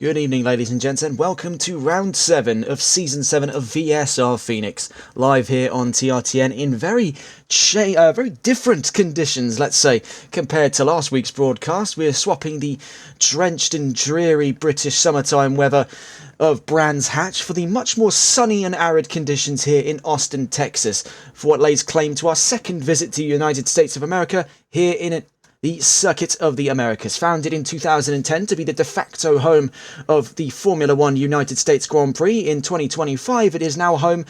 Good evening, ladies and gents, and welcome to round 7 of season 7 of VSR Phoenix, live here on TRTN in very different conditions, let's say, compared to last week's broadcast. We're swapping the drenched and dreary British summertime weather of Brands Hatch for the much more sunny and arid conditions here in Austin, Texas, for what lays claim to our second visit to the United States of America here in the Circuit of the Americas, founded in 2010 to be the de facto home of the Formula One United States Grand Prix. In 2025, it is now home,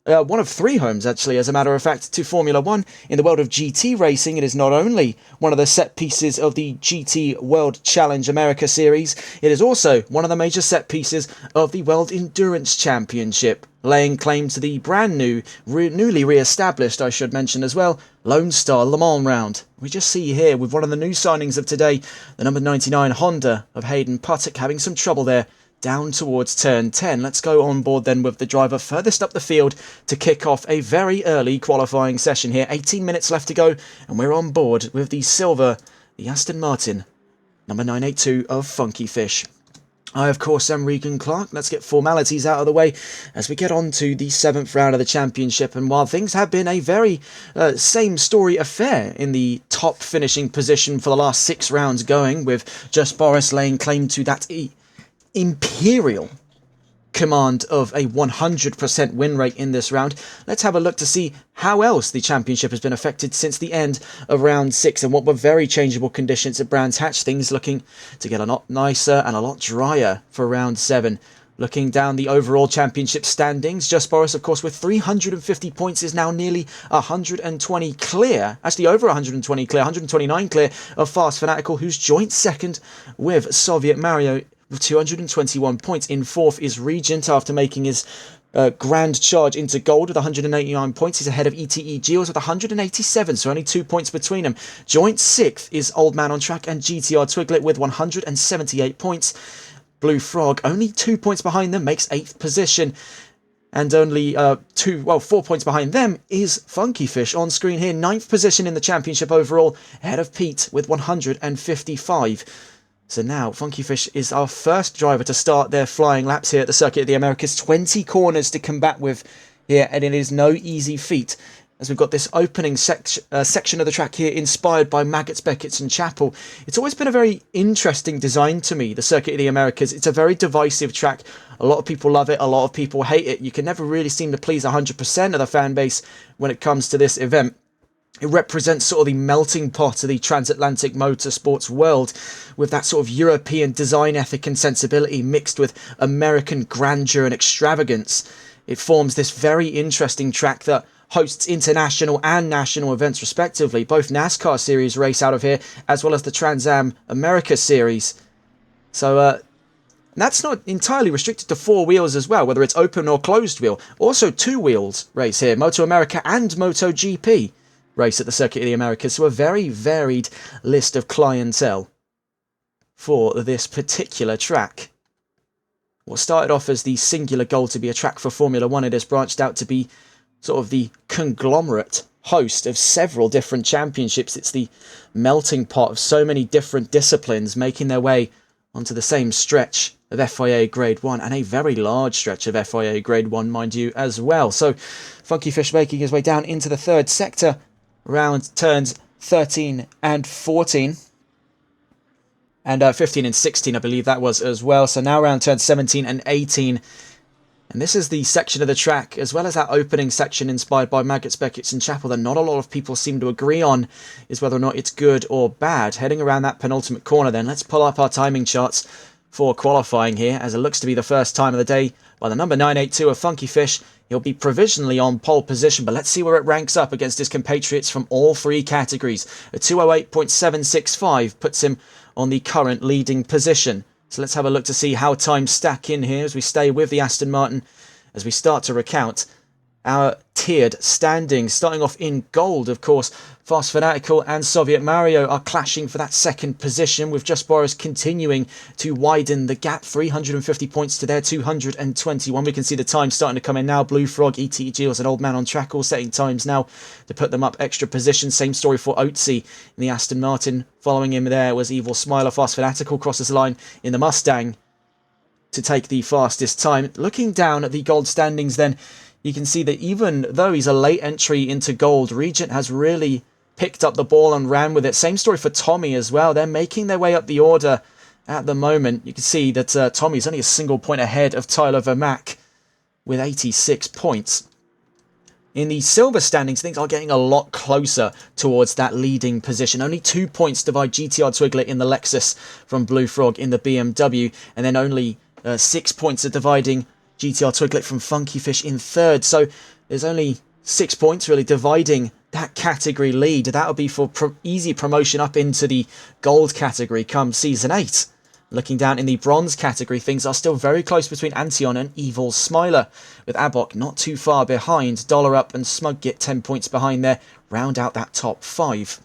one of three homes, actually, as a matter of fact, to Formula One. In the world of GT racing, it is not only one of the set pieces of the GT World Challenge America Series, it is also one of the major set pieces of the World Endurance Championship, laying claim to the brand new, newly re-established, I should mention as well, Lone Star Le Mans round. We just see here with one of the new signings of today, the number 99 Honda of Hayden Puttock having some trouble there down towards turn 10. Let's go on board then with the driver furthest up the field to kick off a very early qualifying session here. 18 minutes left to go, and we're on board with the silver, the Aston Martin, number 982 of Funky Fish. I, of course, am Regan Clark. Let's get formalities out of the way as we get on to the 7th round of the championship. And while things have been a very same-story affair in the top finishing position for the last 6 rounds going, with Just Boris laying claim to that imperial command of a 100% win rate in this round, let's have a look to see how else the championship has been affected since the end of round 6 and what were very changeable conditions at Brands Hatch. Things looking to get a lot nicer and a lot drier for round 7. Looking down the overall championship standings, Just Boris, of course, with 350 points, is now nearly 120 clear. Actually, over 120 clear, 129 clear of Fast Fanatical, who's joint second with Soviet Mario with 221 points. In 4th is Regent after making his grand charge into gold with 189 points. He's ahead of ETE Geos with 187, so only 2 points between them. Joint 6th is Old Man on Track and GTR Twiglet with 178 points. Blue Frog, only 2 points behind them, makes 8th position. And only 4 points behind them is Funky Fish on screen here. 9th position in the championship overall, ahead of Pete with 155. So now Funky Fish is our first driver to start their flying laps here at the Circuit of the Americas. 20 corners to combat with here, and it is no easy feat, as we've got this opening section of the track here inspired by Maggots, Beckett's and Chapel. It's always been a very interesting design to me, the Circuit of the Americas. It's a very divisive track. A lot of people love it, a lot of people hate it. You can never really seem to please 100% of the fan base when it comes to this event. It represents sort of the melting pot of the transatlantic motorsports world, with that sort of European design ethic and sensibility mixed with American grandeur and extravagance. It forms this very interesting track that hosts international and national events respectively. Both NASCAR series race out of here, as well as the Trans Am America series. So that's not entirely restricted to 4 wheels as well, whether it's open or closed wheel. Also 2 wheels race here, Moto America and MotoGP race at the Circuit of the Americas. So a very varied list of clientele for this particular track. What started off as the singular goal to be a track for Formula One, it has branched out to be sort of the conglomerate host of several different championships. It's the melting pot of so many different disciplines making their way onto the same stretch of FIA Grade 1, and a very large stretch of FIA Grade 1, mind you, as well. So Funky Fish making his way down into the 3rd sector around turns 13 and 14. And 15 and 16, I believe that was as well. So now around turns 17 and 18. And this is the section of the track, as well as that opening section inspired by Maggots, Beckett's and Chapel, that not a lot of people seem to agree on is whether or not it's good or bad. Heading around that penultimate corner then, let's pull up our timing charts for qualifying here, as it looks to be the first time of the day by the number 982 of Funky Fish. He'll be provisionally on pole position, but let's see where it ranks up against his compatriots from all 3 categories. A 208.765 puts him on the current leading position. So let's have a look to see how times stack in here as we stay with the Aston Martin, as we start to recount our tiered standings. Starting off in gold, of course, Fast Fanatical and Soviet Mario are clashing for that 2nd position, with Just Boris continuing to widen the gap, 350 points to their 221. We can see the time starting to come in now. Blue Frog, ETE Geos and Old Man on Track all setting times now to put them up extra positions. Same story for Oatsy in the Aston Martin. Following him there was Evil Smiler. Fast Fanatical crosses the line in the Mustang. to take the fastest time. Looking down at the gold standings then, you can see that even though he's a late entry into gold, Regent has really picked up the ball and ran with it. Same story for Tommy as well. They're making their way up the order at the moment. You can see that Tommy's only a single point ahead of Tyler Vermack with 86 points. In the silver standings, things are getting a lot closer towards that leading position. Only 2 points divide GTR Twiglet in the Lexus from Blue Frog in the BMW, and then only 6 points are dividing GTR Twiglet from Funky Fish in third. So there's only 6 points really dividing that category lead. That'll be for easy promotion up into the gold category come season 8. Looking down in the bronze category, things are still very close between Antion and Evil Smiler, with Abok not too far behind. Dollar Up and Smug get 10 points behind there, round out that top 5.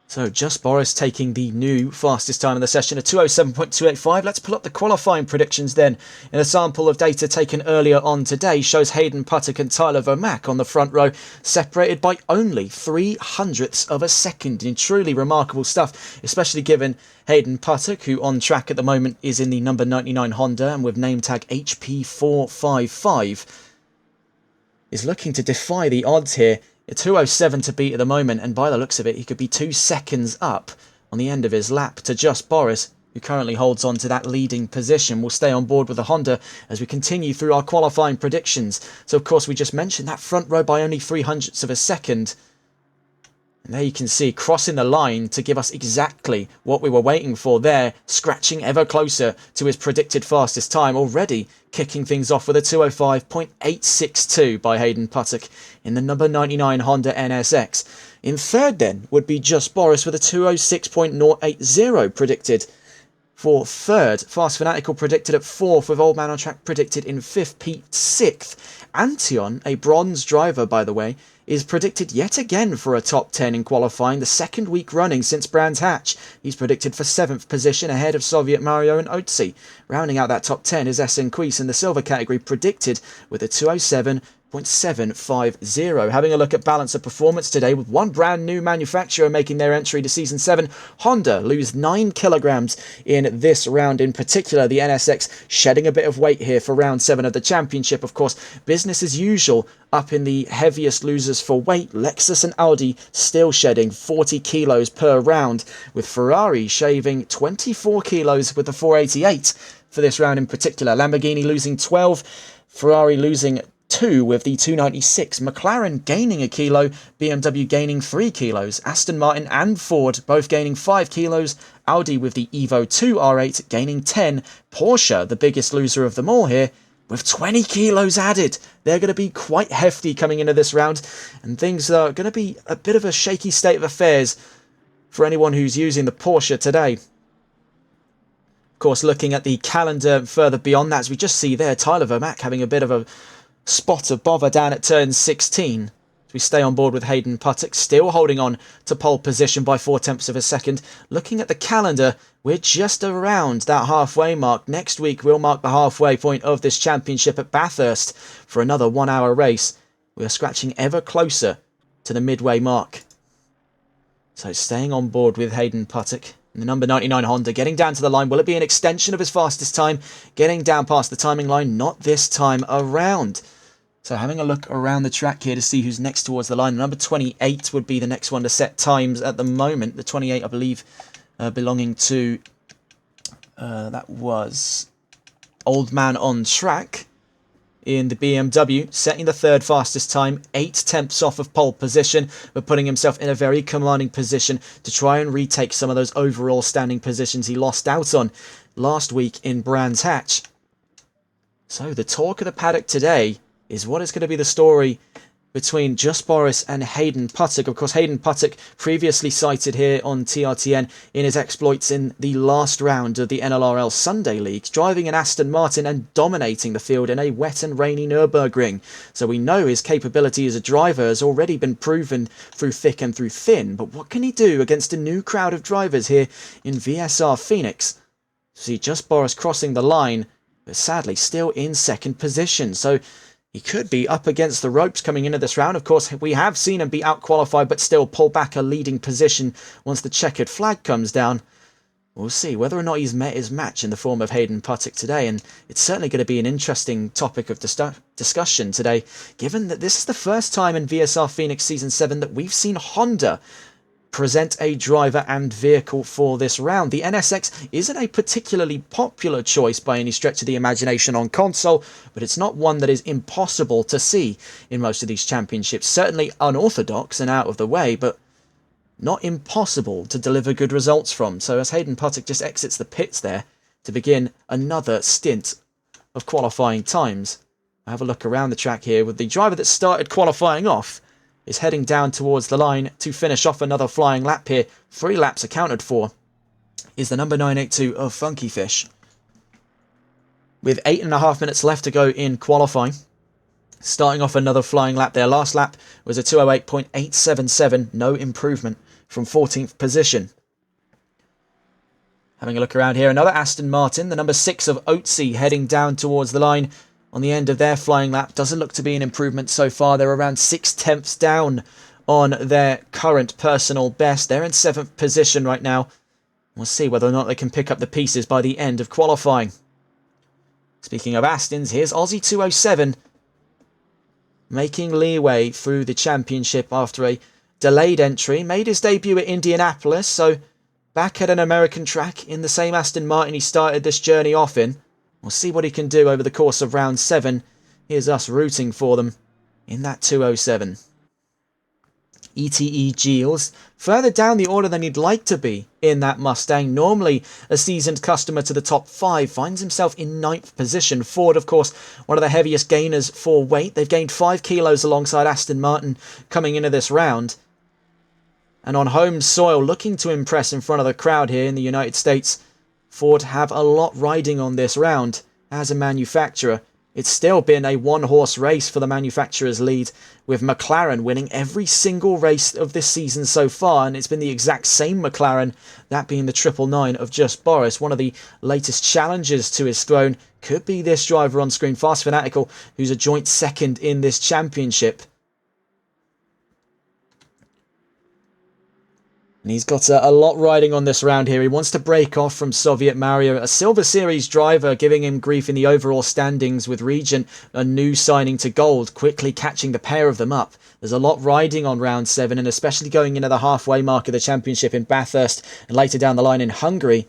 So Just Boris taking the new fastest time in the session at 2:07.285. Let's pull up the qualifying predictions then. In a sample of data taken earlier on today shows Hayden Puttock and Tyler Vermack on the front row, separated by only 0.03 of a second. In truly remarkable stuff, especially given Hayden Puttock, who on track at the moment is in the number 99 Honda and with name tag HP455, is looking to defy the odds here. A 2:07 to beat at the moment, and by the looks of it, he could be 2 seconds up on the end of his lap to Just Boris, who currently holds on to that leading position. We'll stay on board with the Honda as we continue through our qualifying predictions. So, of course, we just mentioned that front row by only 0.03 of a second. And there you can see crossing the line to give us exactly what we were waiting for there, scratching ever closer to his predicted fastest time, already kicking things off with a 2:05.862 by Hayden Puttock in the number 99 Honda NSX. In third then would be Just Boris with a 2:06.080 predicted for third. Fast Fanatical predicted at fourth, with Old Man on Track predicted in fifth, Pete sixth. Antion, a bronze driver by the way, is predicted yet again for a top 10 in qualifying, the second week running since Brands Hatch. He's predicted for 7th position ahead of Soviet Mario and Otzi. Rounding out that top 10 is SN Quis in the silver category, predicted with a 2:07.750. Having a look at balance of performance today, with one brand new manufacturer making their entry to Season 7, Honda lose 9 kilograms in this round in particular. The NSX shedding a bit of weight here for round 7 of the championship. Of course, business as usual up in the heaviest losers for weight. Lexus and Audi still shedding 40 kilos per round, with Ferrari shaving 24 kilos with the 488 for this round in particular. Lamborghini losing 12, Ferrari losing 2 with the 296, McLaren gaining a kilo, BMW gaining 3 kilos, Aston Martin and Ford both gaining 5 kilos, Audi with the Evo 2 R8 gaining 10, Porsche, the biggest loser of them all here, with 20 kilos added. They're going to be quite hefty coming into this round, and things are going to be a bit of a shaky state of affairs for anyone who's using the Porsche today. Of course, looking at the calendar further beyond that, as we just see there, Tyler Vermack having a bit of a spot of bother down at turn 16. As we stay on board with Hayden Puttock, still holding on to pole position by 0.4 of a second. Looking at the calendar, we're just around that halfway mark. Next week, we'll mark the halfway point of this championship at Bathurst for another 1-hour race. We are scratching ever closer to the midway mark. So staying on board with Hayden Puttock. The number 99 Honda getting down to the line. Will it be an extension of his fastest time? Getting down past the timing line, not this time around. So having a look around the track here to see who's next towards the line. The number 28 would be the next one to set times at the moment. The 28, I believe, belonging to, that was Old Man on Track in the BMW, setting the third fastest time, 0.8 off of pole position, but putting himself in a very commanding position to try and retake some of those overall standing positions he lost out on last week in Brands Hatch. So the talk of the paddock today is what is going to be the story between Just Boris and Hayden Puttock. Of course, Hayden Puttock previously cited here on TRTN in his exploits in the last round of the NLRL Sunday League, driving an Aston Martin and dominating the field in a wet and rainy Nürburgring. So we know his capability as a driver has already been proven through thick and through thin. But what can he do against a new crowd of drivers here in VSR Phoenix? See Just Boris crossing the line, but sadly still in second position. So he could be up against the ropes coming into this round. Of course, we have seen him be out-qualified, but still pull back a leading position once the checkered flag comes down. We'll see whether or not he's met his match in the form of Hayden Puttick today, and it's certainly going to be an interesting topic of discussion today, given that this is the first time in VSR Phoenix Season 7 that we've seen Honda present a driver and vehicle for this round. The NSX isn't a particularly popular choice by any stretch of the imagination on console, but it's not one that is impossible to see in most of these championships. Certainly unorthodox and out of the way, but not impossible to deliver good results from. So as Hayden Puttick just exits the pits there to begin another stint of qualifying times, I have a look around the track here with the driver that started qualifying off is heading down towards the line to finish off another flying lap here. 3 laps accounted for is the number 982 of Funky Fish. With 8.5 minutes left to go in qualifying, starting off another flying lap there. Last lap was a 2:08.877, no improvement from 14th position. Having a look around here, another Aston Martin, the number 6 of Oatsy, heading down towards the line on the end of their flying lap. Doesn't look to be an improvement so far. They're around 6/10 down on their current personal best. They're in 7th position right now. We'll see whether or not they can pick up the pieces by the end of qualifying. Speaking of Astons, here's Aussie 207 making leeway through the championship after a delayed entry. Made his debut at Indianapolis, so back at an American track in the same Aston Martin he started this journey off in. We'll see what he can do over the course of round 7. Here's us rooting for them in that 207. ETE Giles, further down the order than he'd like to be in that Mustang. Normally a seasoned customer to the top 5, finds himself in 9th position. Ford, of course, one of the heaviest gainers for weight. They've gained 5 kilos alongside Aston Martin coming into this round. And on home soil, looking to impress in front of the crowd here in the United States, Ford have a lot riding on this round as a manufacturer. It's still been a one-horse race for the manufacturer's lead, with McLaren winning every single race of this season so far, and it's been the exact same McLaren, that being the 999 of Just Boris. One of the latest challenges to his throne could be this driver on screen, Fast Fanatical, who's a joint 2nd in this championship. And he's got a lot riding on this round here. He wants to break off from Soviet Mario, a Silver Series driver, giving him grief in the overall standings with Regent, a new signing to gold, quickly catching the pair of them up. There's a lot riding on round 7, and especially going into the halfway mark of the championship in Bathurst and later down the line in Hungary,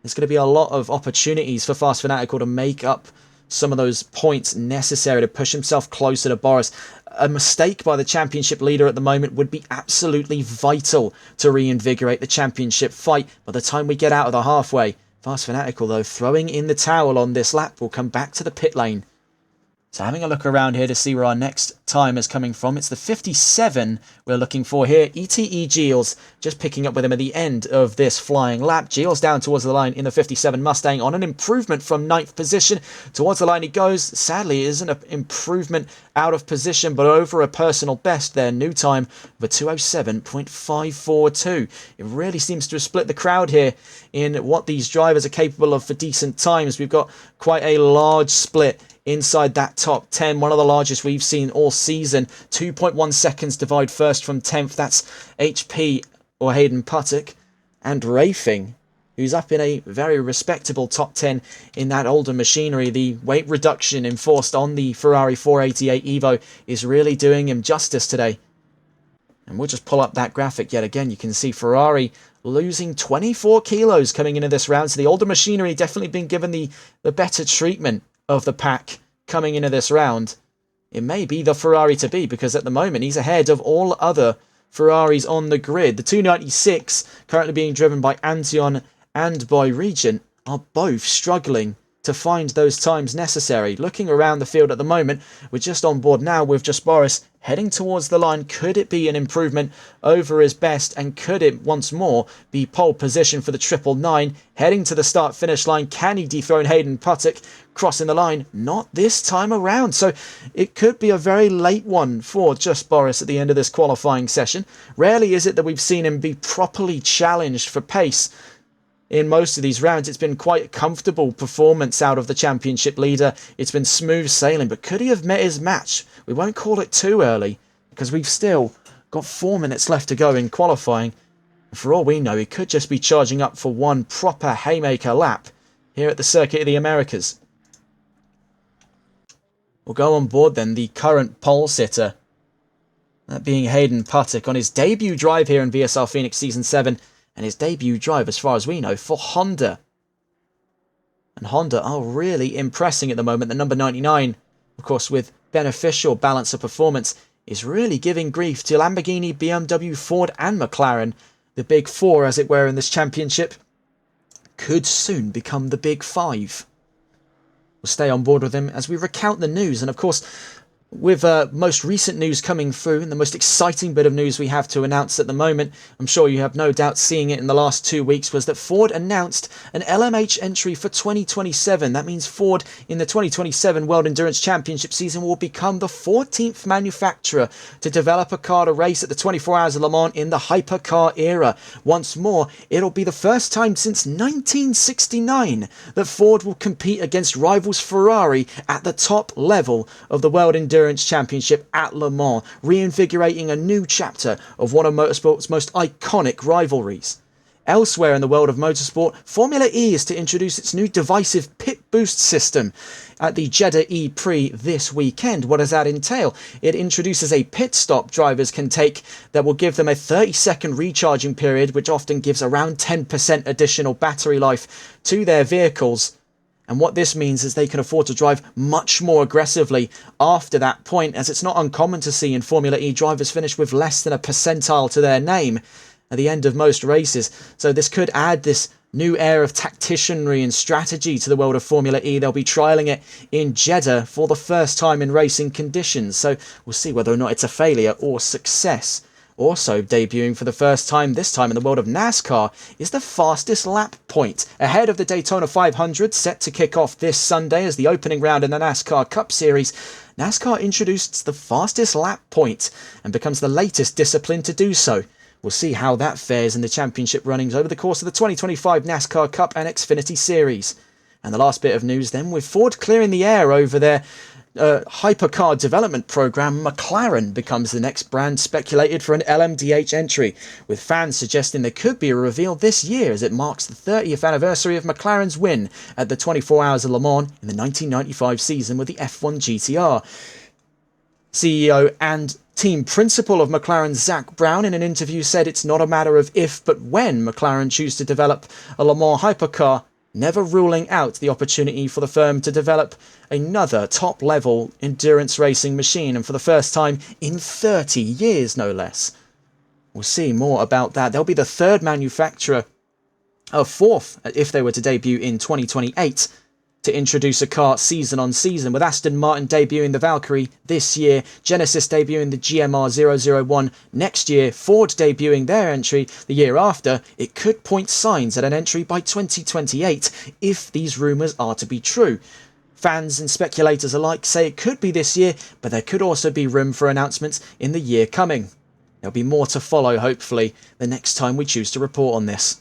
there's going to be a lot of opportunities for Fast Fanatical to make up some of those points necessary to push himself closer to Boris. A mistake by the championship leader at the moment would be absolutely vital to reinvigorate the championship fight by the time we get out of the halfway. Fast Fanatical, though, throwing in the towel on this lap, will come back to the pit lane. So having a look around here to see where our next time is coming from. It's the 57 we're looking for here. ETE Giles just picking up with him at the end of this flying lap. Giles down towards the line in the 57 Mustang on an improvement from 9th position. Towards the line he goes. Sadly, it isn't an improvement out of position, but over a personal best there. New time of a 207.542. It really seems to have split the crowd here in what these drivers are capable of for decent times. We've got quite a large split inside that top 10, one of the largest we've seen all season. 2.1 seconds divide first from 10th. That's HP, or Hayden Puttick, and Rafing, who's up in a very respectable top 10 in that older machinery. The weight reduction enforced on the Ferrari 488 Evo is really doing him justice today. And we'll just pull up that graphic yet again. You can see Ferrari losing 24 kilos coming into this round. So the older machinery definitely been given the better treatment of the pack coming into this round. It may be the Ferrari to be, because at the moment he's ahead of all other Ferraris on the grid. The 296, currently being driven by Antion and by Regent, are both struggling to find those times necessary. Looking around the field at the moment, we're just on board now with Just Boris heading towards the line. Could it be an improvement over his best, and could it once more be pole position for the 999 heading to the start-finish line? Can he dethrone Hayden Puttick crossing the line? Not this time around, so it could be a very late one for Just Boris at the end of this qualifying session. Rarely is it that we've seen him be properly challenged for pace. In most of these rounds, it's been quite a comfortable performance out of the championship leader. It's been smooth sailing, but could he have met his match? We won't call it too early, because we've still got 4 minutes left to go in qualifying. For all we know, he could just be charging up for one proper haymaker lap here at the Circuit of the Americas. We'll go on board then the current pole sitter, that being Hayden Puttick, on his debut drive here in VSR Phoenix Season 7, and his debut drive, as far as we know, for Honda. And Honda are really impressing at the moment. The number 99, of course, with beneficial balance of performance, is really giving grief to Lamborghini, BMW, Ford and McLaren. The big four, as it were, in this championship could soon become the big five. We'll stay on board with him as we recount the news. And of course, with most recent news coming through, and the most exciting bit of news we have to announce at the moment, I'm sure you have no doubt seeing it in the last 2 weeks, was that Ford announced an LMH entry for 2027. That means Ford in the 2027 World Endurance Championship season will become the 14th manufacturer to develop a car to race at the 24 Hours of Le Mans in the hypercar era. Once more, it'll be the first time since 1969 that Ford will compete against rivals Ferrari at the top level of the World Endurance Championship at Le Mans, reinvigorating a new chapter of one of motorsport's most iconic rivalries. Elsewhere in the world of motorsport, Formula E is to introduce its new divisive pit boost system at the Jeddah E-Prix this weekend. What does that entail? It introduces a pit stop drivers can take that will give them a 30-second recharging period, which often gives around 10% additional battery life to their vehicles. And what this means is they can afford to drive much more aggressively after that point, as it's not uncommon to see in Formula E drivers finish with less than a percentile to their name at the end of most races. So this could add this new air of tacticianry and strategy to the world of Formula E. They'll be trialling it in Jeddah for the first time in racing conditions. So we'll see whether or not it's a failure or success. Also debuting for the first time, this time in the world of NASCAR, is the fastest lap point. Ahead of the Daytona 500, set to kick off this Sunday as the opening round in the NASCAR Cup Series, NASCAR introduced the fastest lap point and becomes the latest discipline to do so. We'll see how that fares in the championship runnings over the course of the 2025 NASCAR Cup and Xfinity Series. And the last bit of news then, with Ford clearing the air over their hypercar development program, McLaren becomes the next brand speculated for an LMDH entry, with fans suggesting there could be a reveal this year as it marks the 30th anniversary of McLaren's win at the 24 Hours of Le Mans in the 1995 season with the F1 GTR. CEO and team principal of McLaren, Zak Brown, in an interview said it's not a matter of if but when McLaren choose to develop a Le Mans hypercar, never ruling out the opportunity for the firm to develop another top-level endurance racing machine, and for the first time in 30 years, no less. We'll see more about that. They'll be the third manufacturer, fourth, if they were to debut in 2028, to introduce a car season on season, with Aston Martin debuting the Valkyrie this year, Genesis debuting the GMR 001 next year, Ford debuting their entry the year after. It could point signs at an entry by 2028 if these rumours are to be true. Fans and speculators alike say it could be this year, but there could also be room for announcements in the year coming. There'll be more to follow, hopefully, the next time we choose to report on this.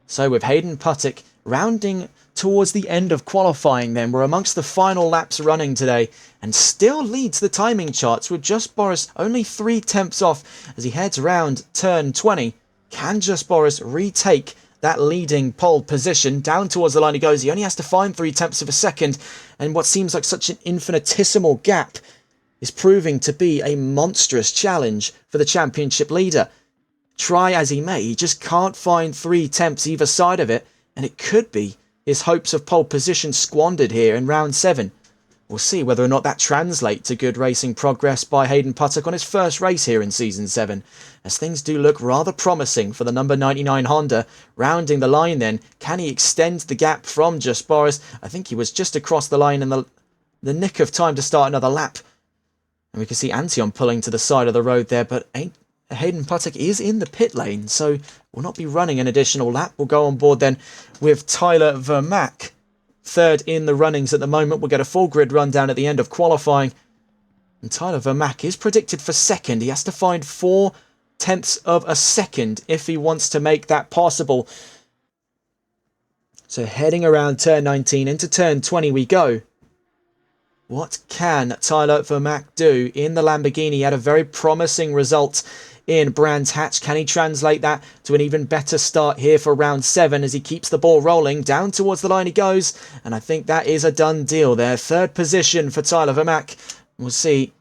So with Hayden Puttick rounding towards the end of qualifying then, we're amongst the final laps running today and still leads the timing charts with Just Boris only 3/10 off as he heads round turn 20. Can Just Boris retake that leading pole position? Down towards the line he goes. He only has to find 3/10 of a second, and what seems like such an infinitesimal gap is proving to be a monstrous challenge for the championship leader. Try as he may, he just can't find 3/10 either side of it, and it could be his hopes of pole position squandered here in round 7. We'll see whether or not that translates to good racing progress by Hayden Puttick on his first race here in Season 7, as things do look rather promising for the number 99 Honda. Rounding the line then, can he extend the gap from Just Boris? I think he was just across the line in the nick of time to start another lap. And we can see Antion pulling to the side of the road there, but Hayden Puttick is in the pit lane, so will not be running an additional lap. We'll go on board then with Tyler Vermack, third in the runnings at the moment. We'll get a full grid rundown at the end of qualifying. And Tyler Vermack is predicted for second. He has to find 4/10 of a second if he wants to make that possible. So heading around turn 19 into turn 20 we go. What can Tyler Vermack do in the Lamborghini? He had a very promising result in Brands Hatch. Can he translate that to an even better start here for round 7 as he keeps the ball rolling? Down towards the line he goes, and I think that is a done deal there. 3rd position for Tyler Vermack. We'll see.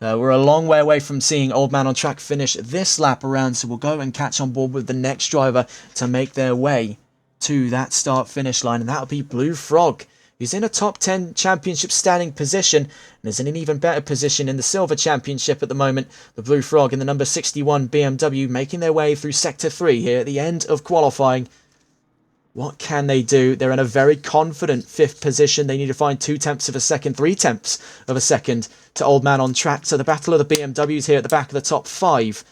We're a long way away from seeing Old Man on Track finish this lap around, so we'll go and catch on board with the next driver to make their way to that start-finish line, and that'll be Blue Frog, who's in a top 10 championship standing position and is in an even better position in the Silver Championship at the moment. The Blue Frog in the number 61 BMW making their way through Sector 3 here at the end of qualifying. What can they do? They're in a very confident 5th position. They need to find 2/10 of a second, 3/10 of a second to Old Man on Track. So the battle of the BMWs here at the back of the top 5.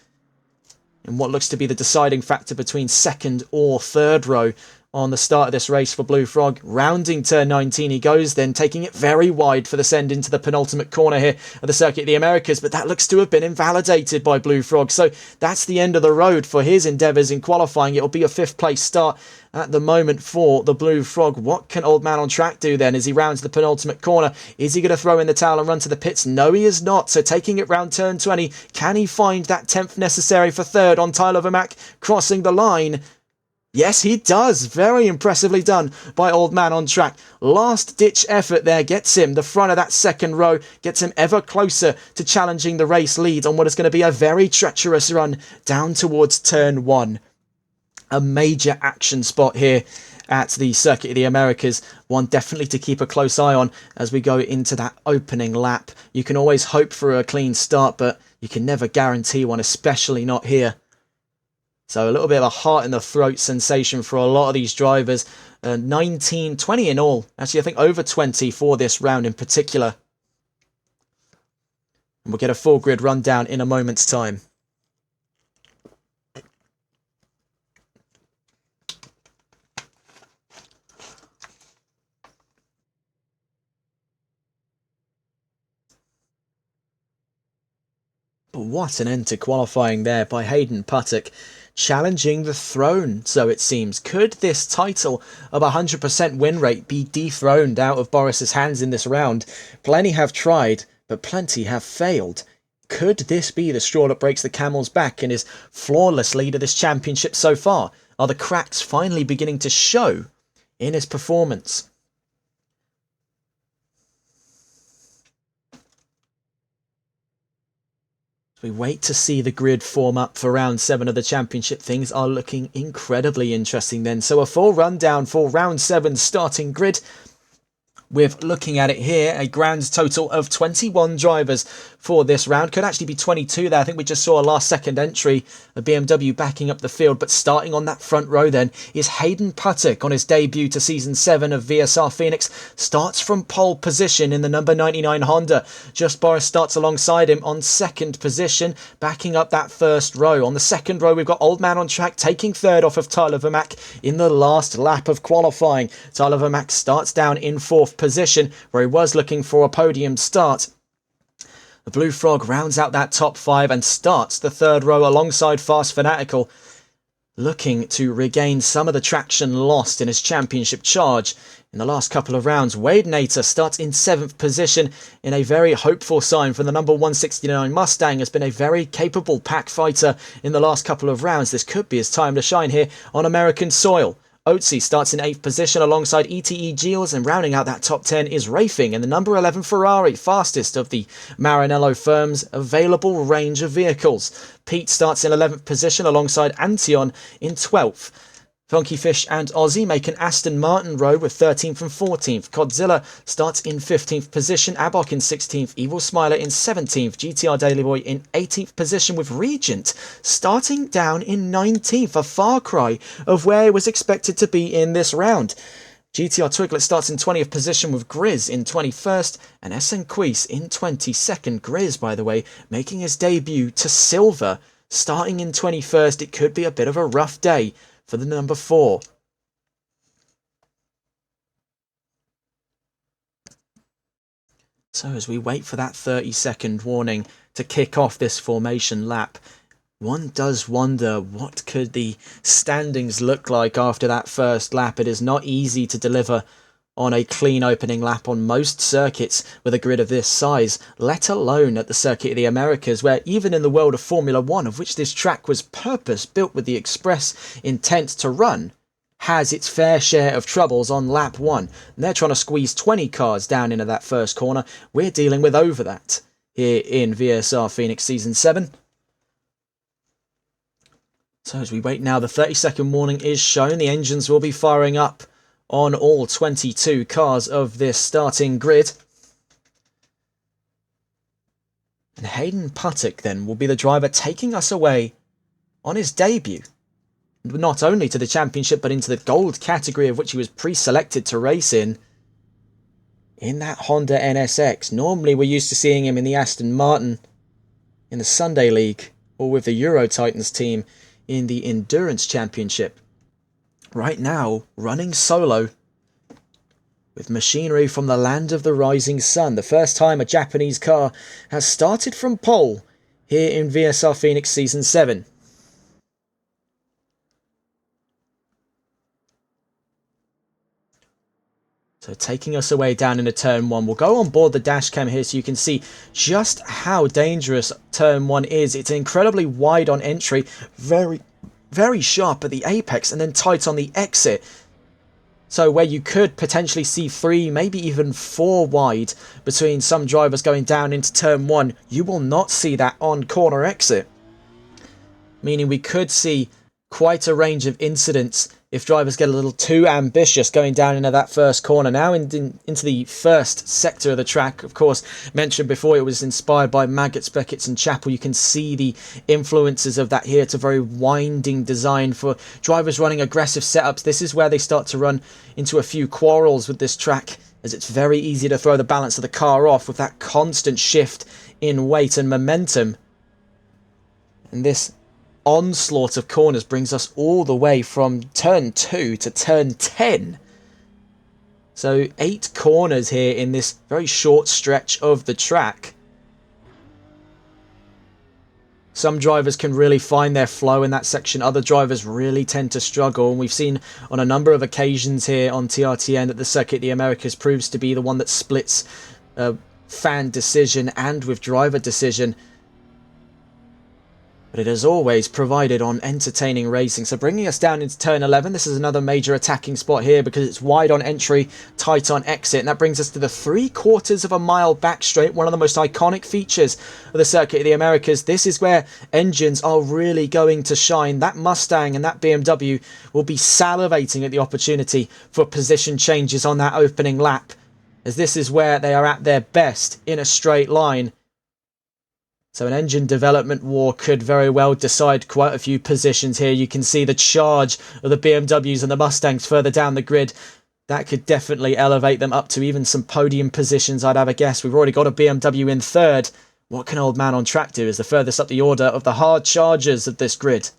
And what looks to be the deciding factor between 2nd or 3rd row on the start of this race for Blue Frog. Rounding turn 19 he goes, then taking it very wide for the send into the penultimate corner here of the Circuit of the Americas, but that looks to have been invalidated by Blue Frog. So that's the end of the road for his endeavours in qualifying. It'll be a 5th place start at the moment for the Blue Frog. What can Old Man on Track do then as he rounds the penultimate corner? Is he going to throw in the towel and run to the pits? No, he is not. So taking it round turn 20, can he find that 10th necessary for 3rd on Tyler Vermack crossing the line? Yes, he does. Very impressively done by Old Man on Track. Last ditch effort there gets him the front of that 2nd row, gets him ever closer to challenging the race lead on what is going to be a very treacherous run down towards turn 1. A major action spot here at the Circuit of the Americas. One definitely to keep a close eye on as we go into that opening lap. You can always hope for a clean start, but you can never guarantee one, especially not here. So a little bit of a heart in the throat sensation for a lot of these drivers. 19, 20 in all. Actually, I think over 20 for this round in particular. And we'll get a full grid rundown in a moment's time. But what an end to qualifying there by Hayden Puttock. Challenging the throne, so it seems. Could this title of 100% win rate be dethroned out of Boris's hands in this round? Plenty have tried, but plenty have failed. Could this be the straw that breaks the camel's back in his flawless lead of this championship so far? Are the cracks finally beginning to show in his performance? We wait to see the grid form up for round 7 of the championship. Things are looking incredibly interesting then. So a full rundown for round 7 starting grid. With looking at it here, a grand total of 21 drivers for this round. Could actually be 22 there. I think we just saw a last second entry, a BMW backing up the field. But starting on that front row then is Hayden Puttock on his debut to Season 7 of VSR Phoenix. Starts from pole position in the number 99 Honda. Just Boris starts alongside him on 2nd position, backing up that first row. On the 2nd row, we've got Old Man on Track taking 3rd off of Tyler Vermack in the last lap of qualifying. Tyler Vermack starts down in 4th position where he was looking for a podium start. The Blue Frog rounds out that top 5 and starts the 3rd row alongside Fast Fanatical, looking to regain some of the traction lost in his championship charge in the last couple of rounds. Wade Nater starts in 7th position in a very hopeful sign for the number 169 Mustang. Has been a very capable pack fighter in the last couple of rounds. This could be his time to shine here on American soil. Otzi starts in 8th position alongside ETE Gilles, and rounding out that top 10 is Rafing in the number 11 Ferrari, fastest of the Maranello firm's available range of vehicles. Pete starts in 11th position alongside Antion in 12th. Funky Fish and Aussie make an Aston Martin row with 13th and 14th. Godzilla starts in 15th position. Abok in 16th. Evil Smiler in 17th. GTR Daily Boy in 18th position, with Regent starting down in 19th. A far cry of where he was expected to be in this round. GTR Twiglet starts in 20th position with Grizz in 21st and SN Quis in 22nd. Grizz, by the way, making his debut to silver, starting in 21st. It could be a bit of a rough day for the number 4. So as we wait for that 30-second warning to kick off this formation lap, one does wonder what could the standings look like after that first lap. It is not easy to deliver on a clean opening lap on most circuits with a grid of this size, let alone at the Circuit of the Americas, where even in the world of Formula One, of which this track was purpose-built with the express intent to run, has its fair share of troubles on lap 1. And they're trying to squeeze 20 cars down into that first corner. We're dealing with over that here in VSR Phoenix Season 7. So as we wait now, the 30-second warning is shown. The engines will be firing up on all 22 cars of this starting grid. And Hayden Puttock then will be the driver taking us away on his debut, not only to the championship but into the gold category, of which he was pre-selected to race in that Honda NSX. Normally we're used to seeing him in the Aston Martin in the Sunday League or with the Euro Titans team in the Endurance Championship. Right now, running solo with machinery from the land of the rising sun. The first time a Japanese car has started from pole here in VSR Phoenix Season 7. So taking us away down into Turn 1. We'll go on board the dash cam here so you can see just how dangerous Turn 1 is. It's incredibly wide on entry, very sharp at the apex, and then tight on the exit. So where you could potentially see 3, maybe even 4 wide between some drivers going down into Turn 1, you will not see that on corner exit. Meaning we could see quite a range of incidents if drivers get a little too ambitious going down into that first corner. Now into the first sector of the track, of course, mentioned before, it was inspired by Maggots, Beckett's and Chapel. You can see the influences of that here. It's a very winding design for drivers running aggressive setups. This is where they start to run into a few quarrels with this track, as it's very easy to throw the balance of the car off with that constant shift in weight and momentum. And this onslaught of corners brings us all the way from turn 2 to turn 10. So 8 corners here in this very short stretch of the track. Some drivers can really find their flow in that section. Other drivers really tend to struggle. And we've seen on a number of occasions here on TRTN that the Circuit of the Americas proves to be the one that splits fan decision and with driver decision. But it has always provided on entertaining racing. So bringing us down into turn 11, this is another major attacking spot here because it's wide on entry, tight on exit. And that brings us to the 3/4 of a mile back straight, one of the most iconic features of the Circuit of the Americas. This is where engines are really going to shine. That Mustang and that BMW will be salivating at the opportunity for position changes on that opening lap, as this is where they are at their best in a straight line. So an engine development war could very well decide quite a few positions here. You can see the charge of the BMWs and the Mustangs further down the grid. That could definitely elevate them up to even some podium positions, I'd have a guess. We've already got a BMW in third. What can Old Man on Track do is the furthest up the order of the hard chargers of this grid.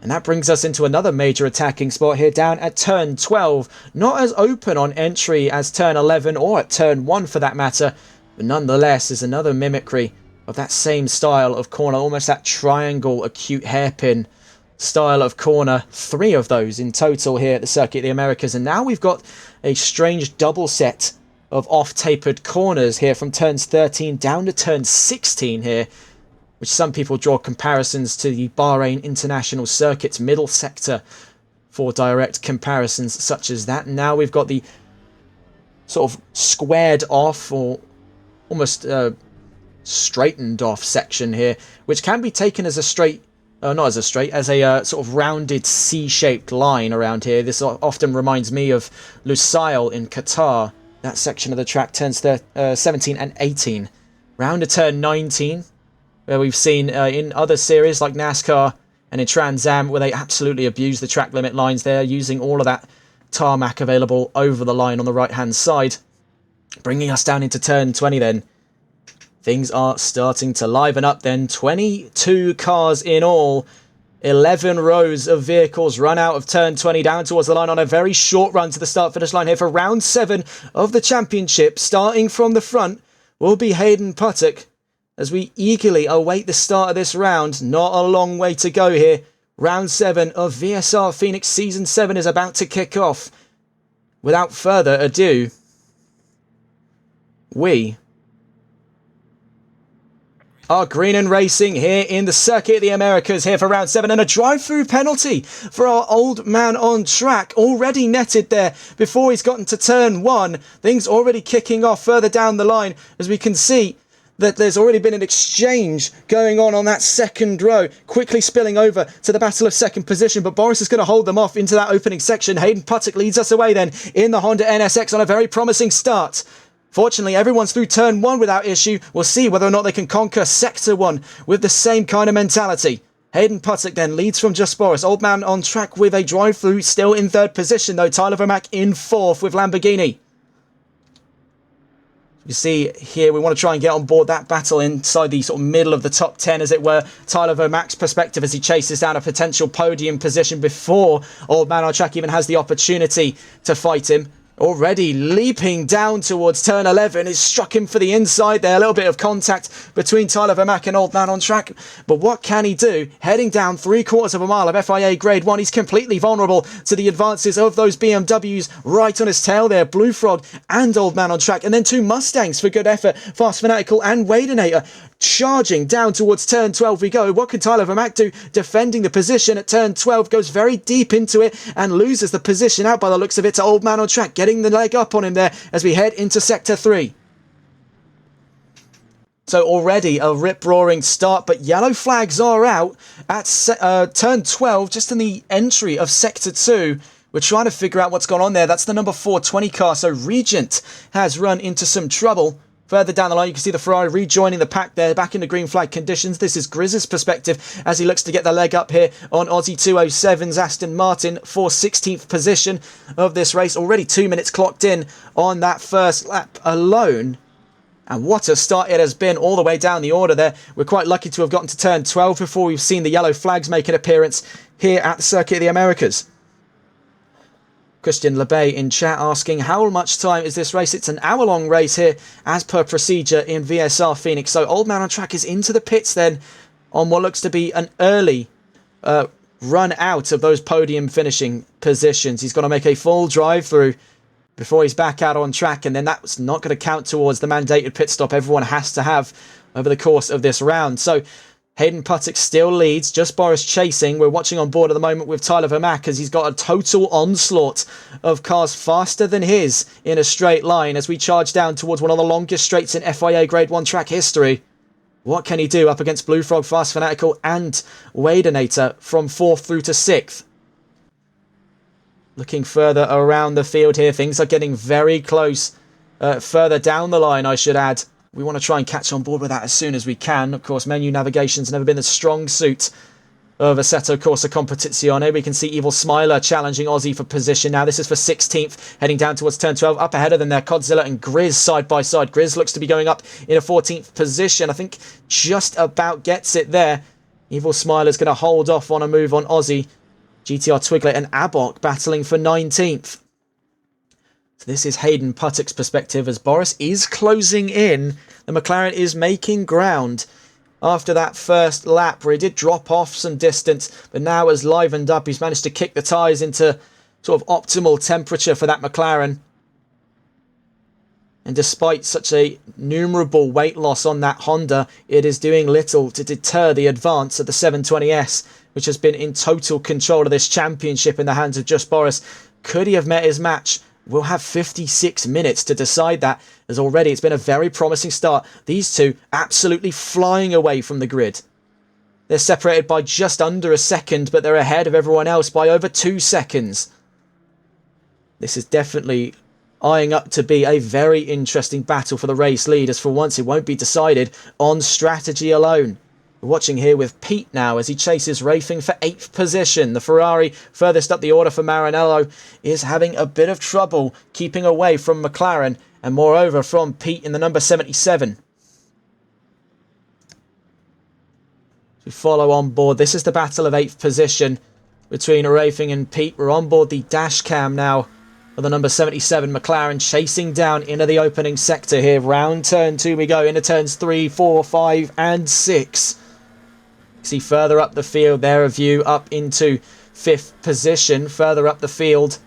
And that brings us into another major attacking spot here down at turn 12. Not as open on entry as turn 11 or at turn 1 for that matter, but nonetheless is another mimicry of that same style of corner, almost that triangle acute hairpin style of corner. 3 of those in total here at the Circuit of the Americas. And now we've got a strange double set of off-tapered corners here from turns 13 down to turn 16 here, which some people draw comparisons to the Bahrain International Circuit's middle sector for direct comparisons such as that. And now we've got the sort of squared off or almost straightened off section here, which can be taken as a straight, not as a straight, as a sort of rounded C-shaped line around here. This often reminds me of Lusail in Qatar. That section of the track turns 17 and 18. Round to turn 19, where we've seen in other series like NASCAR and in Trans Am, where they absolutely abuse the track limit lines there, using all of that tarmac available over the line on the right-hand side. Bringing us down into turn 20 then. Things are starting to liven up then. 22 cars in all. 11 rows of vehicles run out of turn 20 down towards the line on a very short run to the start-finish line here for round 7 of the championship. Starting from the front will be Hayden Puttock as we eagerly await the start of this round. Not a long way to go here. Round 7 of VSR Phoenix Season 7 is about to kick off. without further ado, we are green and racing here in the Circuit of the Americas here for round 7, and a drive-through penalty for our old man on track, already netted there before he's gotten to turn 1. Things already kicking off further down the line, as we can see that there's already been an exchange going on that second row, quickly spilling over to the battle of second position, but Boris is going to hold them off into that opening section. Hayden Puttock leads us away then in the Honda NSX on a very promising start. Fortunately, everyone's through turn 1 without issue. We'll see whether or not they can conquer sector 1 with the same kind of mentality. Hayden Puttock then leads from Just Boris. Old man on track with a drive-through, still in 3rd position though. Tyler Vermack in 4th with Lamborghini. You see here, we want to try and get on board that battle inside the sort of middle of the top 10, as it were. Tyler Vermack's perspective as he chases down a potential podium position before Old man on track even has the opportunity to fight him. Already leaping down towards turn 11. Is struck him for the inside there. A little bit of contact between Tyler Vermack and Old man on track. But what can he do? Heading down 3/4 of a mile of FIA Grade 1. He's completely vulnerable to the advances of those BMWs right on his tail there. Blue Frog and Old man on track. And then 2 Mustangs for good effort. Fast Fanatical and Wadenator. Charging down towards turn 12 we go. What can Tyler Vermack do? Defending the position at turn 12. Goes very deep into it and loses the position out by the looks of it to Old man on track. Getting the leg up on him there as we head into sector 3. So already a rip-roaring start, but yellow flags are out at turn 12, just in the entry of sector 2. We're trying to figure out what's gone on there. That's the number 420 car, so Regent has run into some trouble. Further down the line, you can see the Ferrari rejoining the pack there, back into green flag conditions. This is Grizz's perspective as he looks to get the leg up here on Aussie 207's Aston Martin for 16th position of this race. Already 2 minutes clocked in on that first lap alone. And what a start it has been all the way down the order there. We're quite lucky to have gotten to turn 12 before we've seen the yellow flags make an appearance here at the Circuit of the Americas. Christian Lebay in chat asking how much time is this race? It's an hour-long race here as per procedure in VSR Phoenix. So Old man on track is into the pits then on what looks to be an early run out of those podium finishing positions. He's going to make a full drive through before he's back out on track, and then that's not going to count towards the mandated pit stop everyone has to have over the course of this round. So Hayden Puttock still leads, Just Boris chasing. We're watching on board at the moment with Tyler Vermack as he's got a total onslaught of cars faster than his in a straight line as we charge down towards one of the longest straights in FIA Grade 1 track history. What can he do up against Blue Frog, Fast Fanatical and Wadenator from 4th through to 6th? Looking further around the field here, things are getting very close. Further down the line, I should add. We want to try and catch on board with that as soon as we can. Of course, menu navigation's never been the strong suit of Assetto Corsa Competizione. We can see Evil Smiler challenging Aussie for position now. This is for 16th, heading down towards turn 12. Up ahead of them there, Codzilla and Grizz side by side. Grizz looks to be going up in a 14th position. I think just about gets it there. Evil Smiler's going to hold off on a move on Aussie. GTR Twiglet and Abok battling for 19th. So this is Hayden Puttock's perspective as Boris is closing in. The McLaren is making ground after that first lap where he did drop off some distance, but now has livened up. He's managed to kick the tyres into sort of optimal temperature for that McLaren. And despite such a numerable weight loss on that Honda, it is doing little to deter the advance of the 720S, which has been in total control of this championship in the hands of Just Boris. Could he have met his match? We'll have 56 minutes to decide that, as already it's been a very promising start. These two absolutely flying away from the grid. They're separated by just under a second, but they're ahead of everyone else by over 2 seconds. This is definitely eyeing up to be a very interesting battle for the race lead, as for once it won't be decided on strategy alone. We're watching here with Pete now as he chases Racing for 8th position. The Ferrari furthest up the order for Maranello is having a bit of trouble keeping away from McLaren and moreover from Pete in the number 77. We follow on board. This is the battle of 8th position between Racing and Pete. We're on board the dash cam now of the number 77 McLaren chasing down into the opening sector here. Round turn 2 we go, into turns 3, 4, 5 and 6. See further up the field there, a view up into 5th position. Further up the field,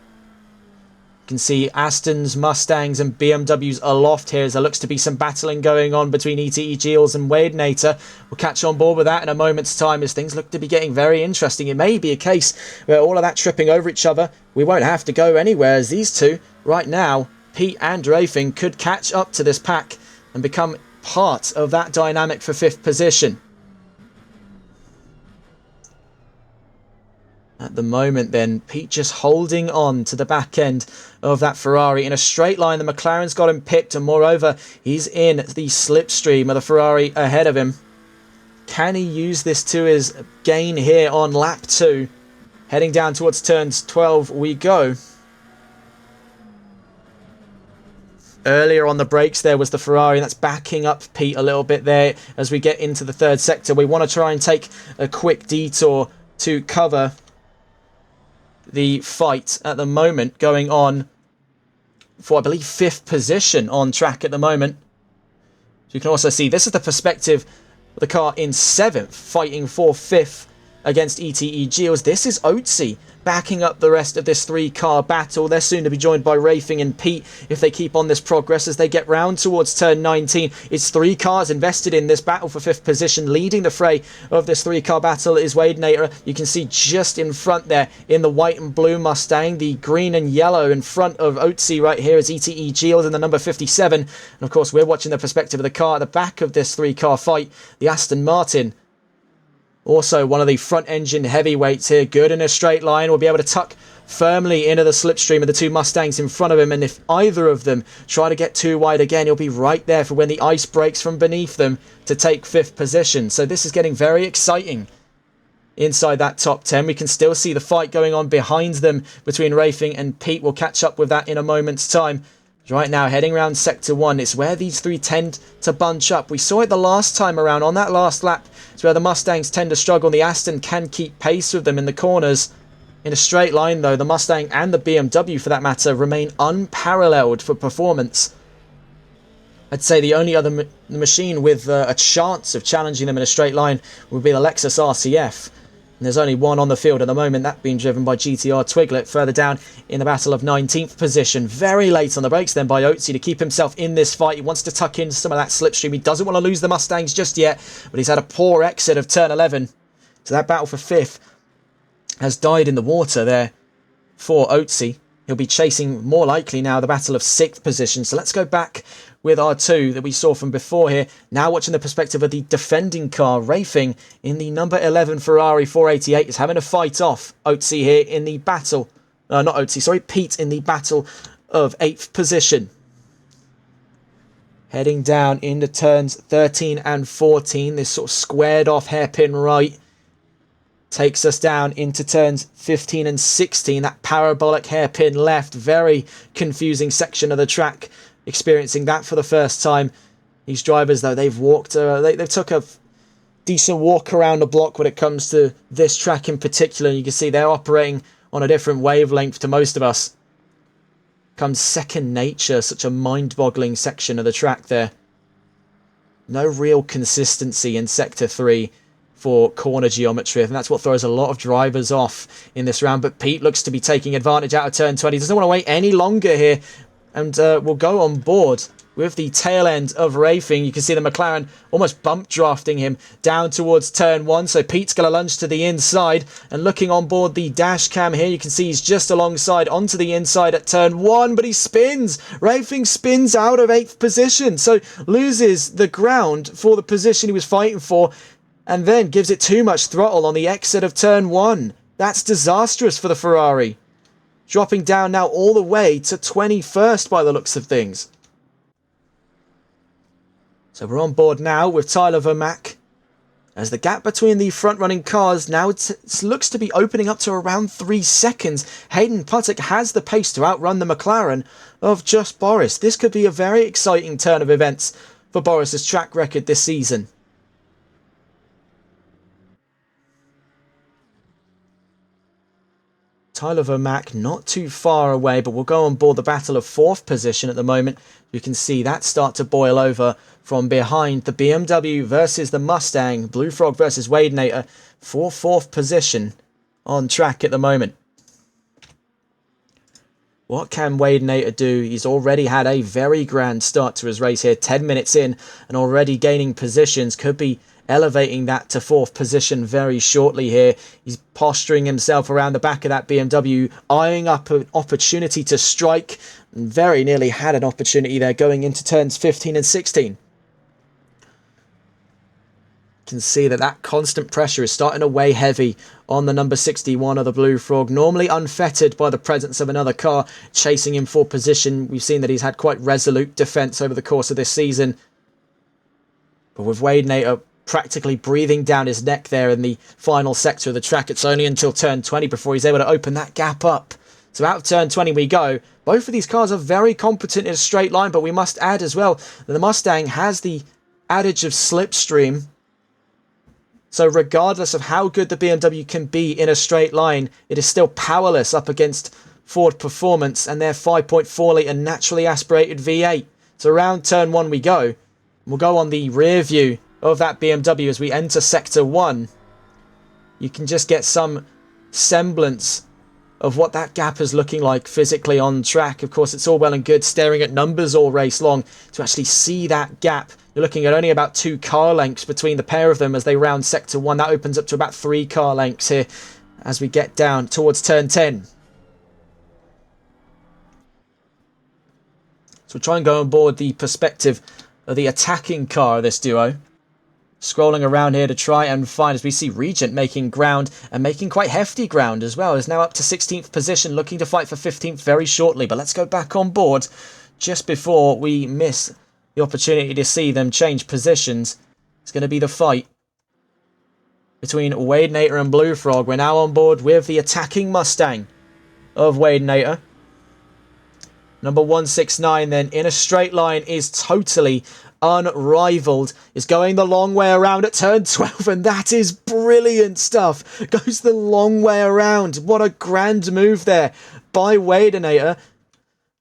you can see Astons, Mustangs and BMWs aloft here as there looks to be some battling going on between ETE Geels and Wadenator. We'll catch on board with that in a moment's time as things look to be getting very interesting. It may be a case where all of that tripping over each other, we won't have to go anywhere as these two, right now, Pete and Rafing, could catch up to this pack and become part of that dynamic for 5th position. At the moment then, Pete just holding on to the back end of that Ferrari in a straight line. The McLaren's got him pipped, and moreover, he's in the slipstream of the Ferrari ahead of him. Can he use this to his gain here on lap 2? Heading down towards turns 12 we go. Earlier on the brakes there was the Ferrari, and that's backing up Pete a little bit there as we get into the 3rd sector. We want to try and take a quick detour to cover the fight at the moment going on for, I believe, 5th position on track at the moment. So you can also see this is the perspective of the car in 7th fighting for 5th against ETE Geels. This is Otzi backing up the rest of this 3-car battle. They're soon to be joined by Rafing and Pete if they keep on this progress as they get round towards turn 19. It's 3 cars invested in this battle for 5th position. Leading the fray of this 3-car battle is Wadenator. You can see just in front there in the white and blue Mustang, the green and yellow in front of Otzi right here is ETE Geels in the number 57. And of course we're watching the perspective of the car at the back of this 3-car fight, the Aston Martin. Also, one of the front-engine heavyweights here, good in a straight line, will be able to tuck firmly into the slipstream of the 2 Mustangs in front of him, and if either of them try to get too wide again, he'll be right there for when the ice breaks from beneath them to take 5th position. So this is getting very exciting inside that top 10. We can still see the fight going on behind them between Rafing and Pete. We'll catch up with that in a moment's time. Right now, heading around Sector 1, it's where these 3 tend to bunch up. We saw it the last time around on that last lap. It's where the Mustangs tend to struggle. The Aston can keep pace with them in the corners. In a straight line, though, the Mustang and the BMW, for that matter, remain unparalleled for performance. I'd say the only other machine with a chance of challenging them in a straight line would be the Lexus RCF. And there's only one on the field at the moment, that being driven by GTR Twiglet further down in the battle of 19th position. Very late on the brakes then by Otzi to keep himself in this fight. He wants to tuck in some of that slipstream. He doesn't want to lose the Mustangs just yet, but he's had a poor exit of turn 11. So that battle for 5th has died in the water there for Otzi. He'll be chasing more likely now the battle of 6th position. So let's go back with our 2 that we saw from before here. Now watching the perspective of the defending car, Rafing in the number 11 Ferrari 488 is having to fight off Otzi here in the battle. Not Otzi, sorry, Pete in the battle of 8th position. Heading down into turns 13 and 14. This sort of squared off hairpin right takes us down into turns 15 and 16. That parabolic hairpin left, very confusing section of the track. Experiencing that for the first time. These drivers, though, they've walked, they've took a decent walk around the block when it comes to this track in particular. You can see they're operating on a different wavelength to most of us. Comes second nature, such a mind-boggling section of the track there. No real consistency in Sector 3 for corner geometry, and that's what throws a lot of drivers off in this round. But Pete looks to be taking advantage out of turn 20. Doesn't want to wait any longer here. And we'll go on board with the tail end of Rafing. You can see the McLaren almost bump drafting him down towards turn 1. So Pete's going to lunge to the inside. And looking on board the dash cam here, you can see he's just alongside onto the inside at turn 1. But he spins. Rafing spins out of 8th position. So loses the ground for the position he was fighting for. And then gives it too much throttle on the exit of turn 1. That's disastrous for the Ferrari. Dropping down now all the way to 21st by the looks of things. So we're on board now with Tyler Vermack. As the gap between the front-running cars now looks to be opening up to around 3 seconds. Hayden Puttock has the pace to outrun the McLaren of Just Boris. This could be a very exciting turn of events for Boris's track record this season. Tyler Vermack not too far away, but we'll go on board the battle of 4th position at the moment. You can see that start to boil over from behind. The BMW versus the Mustang. Blue Frog versus Wadenator for 4th position on track at the moment. What can Wade Nater do? He's already had a very grand start to his race here. 10 minutes in and already gaining positions. Could be elevating that to 4th position very shortly here. He's posturing himself around the back of that BMW, eyeing up an opportunity to strike. And very nearly had an opportunity there going into turns 15 and 16. Can see that constant pressure is starting to weigh heavy on the number 61 of the Blue Frog, normally unfettered by the presence of another car chasing him for position. We've seen that he's had quite resolute defence over the course of this season, but with Wade Nater practically breathing down his neck there in the final sector of the track, it's only until turn 20 before he's able to open that gap up. So out of turn 20 we go. Both of these cars are very competent in a straight line, but we must add as well that the Mustang has the adage of slipstream. So regardless of how good the BMW can be in a straight line, it is still powerless up against Ford Performance and their 5.4 litre naturally aspirated V8. So around turn 1 we go. We'll go on the rear view of that BMW as we enter sector 1. You can just get some semblance of what that gap is looking like physically on track. Of course, it's all well and good staring at numbers all race long. To actually see that gap, you're looking at only about 2 car lengths between the pair of them as they round sector 1. That opens up to about 3 car lengths here as we get down towards turn 10. So we'll try and go on board the perspective of the attacking car of this duo. Scrolling around here to try and find, as we see Regent making ground and making quite hefty ground as well. Is now up to 16th position, looking to fight for 15th very shortly. But let's go back on board just before we miss the opportunity to see them change positions. It's going to be the fight between Wade Nater and Blue Frog. We're now on board with the attacking Mustang of Wade Nater. Number 169 then in a straight line is totally unrivaled. Is going the long way around at turn 12, and that is brilliant stuff. Goes the long way around. What a grand move there by Wade Nater.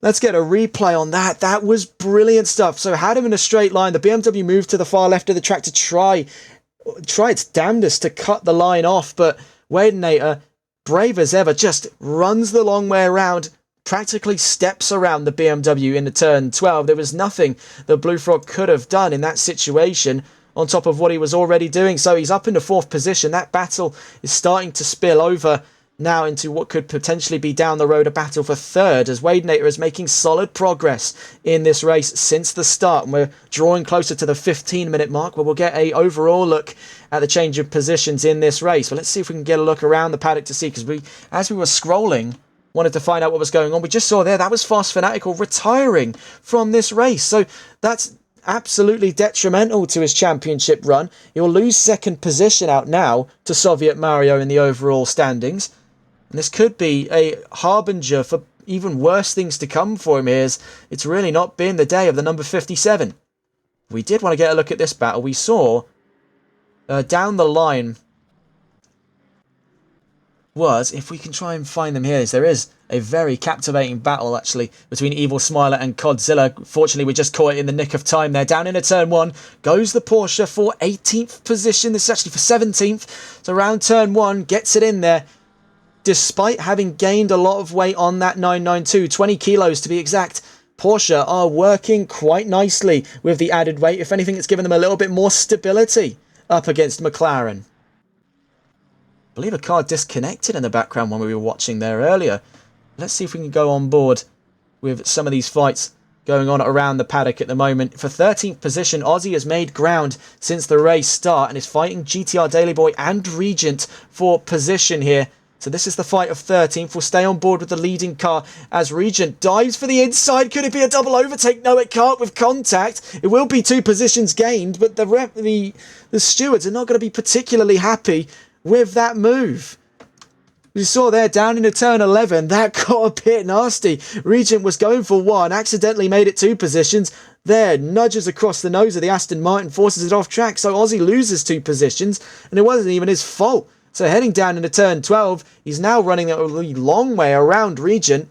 Let's get a replay on that. That was brilliant stuff. So had him in a straight line. The BMW moved to the far left of the track to try its damnedest to cut the line off, but Wade Nater, brave as ever, just runs the long way around, practically steps around the BMW in the turn 12. There was nothing that Blue Frog could have done in that situation on top of what he was already doing. So he's up into 4th position. That battle is starting to spill over now into what could potentially be down the road a battle for 3rd, as Wade Nater is making solid progress in this race since the start, and we're drawing closer to the 15-minute mark where we'll get a overall look at the change of positions in this race. But let's see if we can get a look around the paddock to see, because as we were scrolling, wanted to find out what was going on. We just saw there, that was Fast Fanatical retiring from this race. So that's absolutely detrimental to his championship run. He'll lose 2nd position out now to Soviet Mario in the overall standings. And this could be a harbinger for even worse things to come for him here, as it's really not been the day of the number 57. We did want to get a look at this battle. We saw down the line was, if we can try and find them here, there is a very captivating battle actually between Evil Smiler and Codzilla. Fortunately, we just caught it in the nick of time there. Down into turn 1 goes the Porsche for 18th position. This is actually for 17th. So around turn 1, gets it in there, despite having gained a lot of weight on that 992, 20 kilos to be exact. Porsche are working quite nicely with the added weight. If anything, it's given them a little bit more stability up against McLaren. I believe a car disconnected in the background when we were watching there earlier. Let's see if we can go on board with some of these fights going on around the paddock at the moment. For 13th position, Aussie has made ground since the race start and is fighting GTR Daily Boy and Regent for position here. So this is the fight of 13th. We'll stay on board with the leading car as Regent dives for the inside. Could it be a double overtake? No, it can't with contact. It will be 2 positions gained, but the stewards are not going to be particularly happy with that move. We saw there down into turn 11, that got a bit nasty. Regent was going for 1, accidentally made it 2 positions. There, nudges across the nose of the Aston Martin, forces it off track. So Aussie loses 2 positions, and it wasn't even his fault. So heading down into turn 12, he's now running a long way around Regent.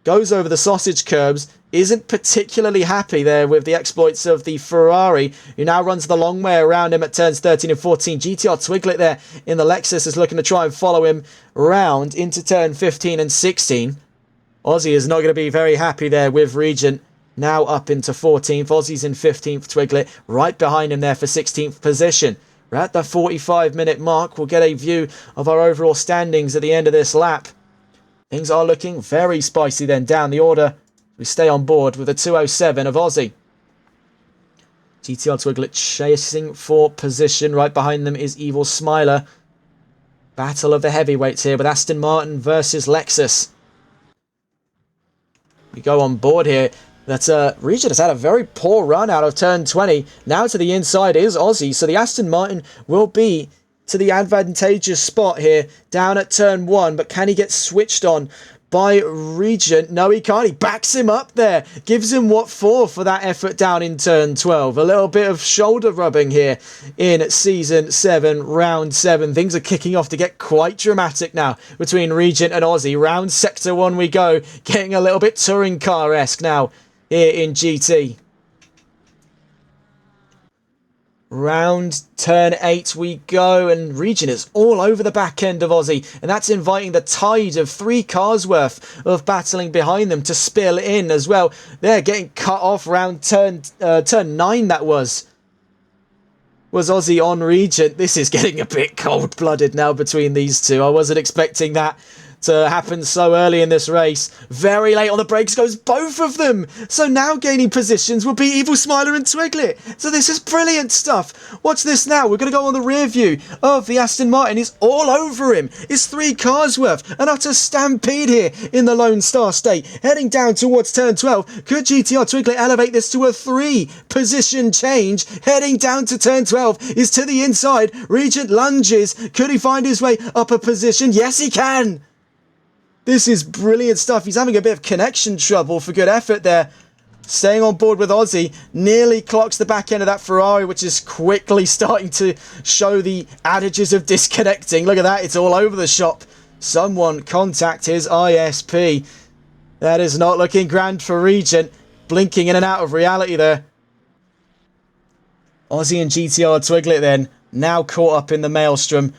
Goes over the sausage curbs, isn't particularly happy there with the exploits of the Ferrari, who now runs the long way around him at turns 13 and 14. GTR Twiglet there in the Lexus is looking to try and follow him round into turn 15 and 16. Aussie is not going to be very happy there with Regent. Now up into 14th. Aussie's in 15th. Twiglet right behind him there for 16th position. We're at the 45-minute mark. We'll get a view of our overall standings at the end of this lap. Things are looking very spicy then down the order. We stay on board with a 207 of Aussie. GTR Twiglet chasing for position. Right behind them is Evil Smiler. Battle of the heavyweights here with Aston Martin versus Lexus. We go on board here. That Regent has had a very poor run out of turn 20. Now to the inside is Aussie. So the Aston Martin will be to the advantageous spot here down at turn 1. But can he get switched on by Regent? No, he can't. He backs him up there. Gives him what for that effort down in turn 12. A little bit of shoulder rubbing here in Season 7, Round 7. Things are kicking off to get quite dramatic now between Regent and Aussie. Round Sector 1 we go. Getting a little bit touring car-esque now here in GT. Round turn 8 we go, and Regent is all over the back end of Aussie, and that's inviting the tide of 3 cars worth of battling behind them to spill in as well. They're getting cut off round turn 9 that was Aussie on Regent. This is getting a bit cold-blooded now between these two. I wasn't expecting that to happen so early in this race. Very late on the brakes goes both of them. So now gaining positions will be Evil Smiler and Twiglet. So this is brilliant stuff. Watch this now. We're going to go on the rear view of the Aston Martin. He's all over him. It's 3 cars worth. An utter stampede here in the Lone Star State. Heading down towards turn 12. Could GTR Twiglet elevate this to a 3 position change? Heading down to turn 12 is to the inside. Regent lunges. Could he find his way up a position? Yes, he can. This is brilliant stuff. He's having a bit of connection trouble for good effort there. Staying on board with Aussie. Nearly clocks the back end of that Ferrari, which is quickly starting to show the adages of disconnecting. Look at that. It's all over the shop. Someone contact his ISP. That is not looking grand for Regent. Blinking in and out of reality there. Aussie and GTR Twiglet then now caught up in the maelstrom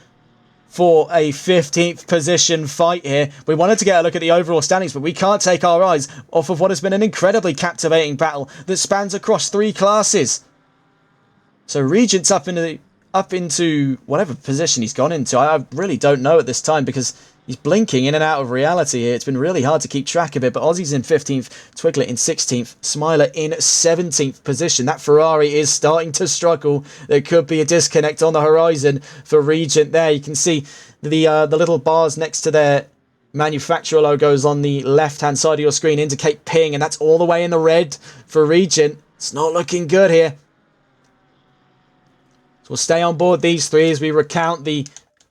for a 15th position fight here. We wanted to get a look at the overall standings, but we can't take our eyes off of what has been an incredibly captivating battle that spans across 3 classes. So Regent's up into whatever position he's gone into. I really don't know at this time because he's blinking in and out of reality here. It's been really hard to keep track of it, but Aussie's in 15th, Twiglet in 16th, Smiler in 17th position. That Ferrari is starting to struggle. There could be a disconnect on the horizon for Regent there. You can see the little bars next to their manufacturer logos on the left-hand side of your screen indicate ping, and that's all the way in the red for Regent. It's not looking good here. So we'll stay on board these 3 as we recount the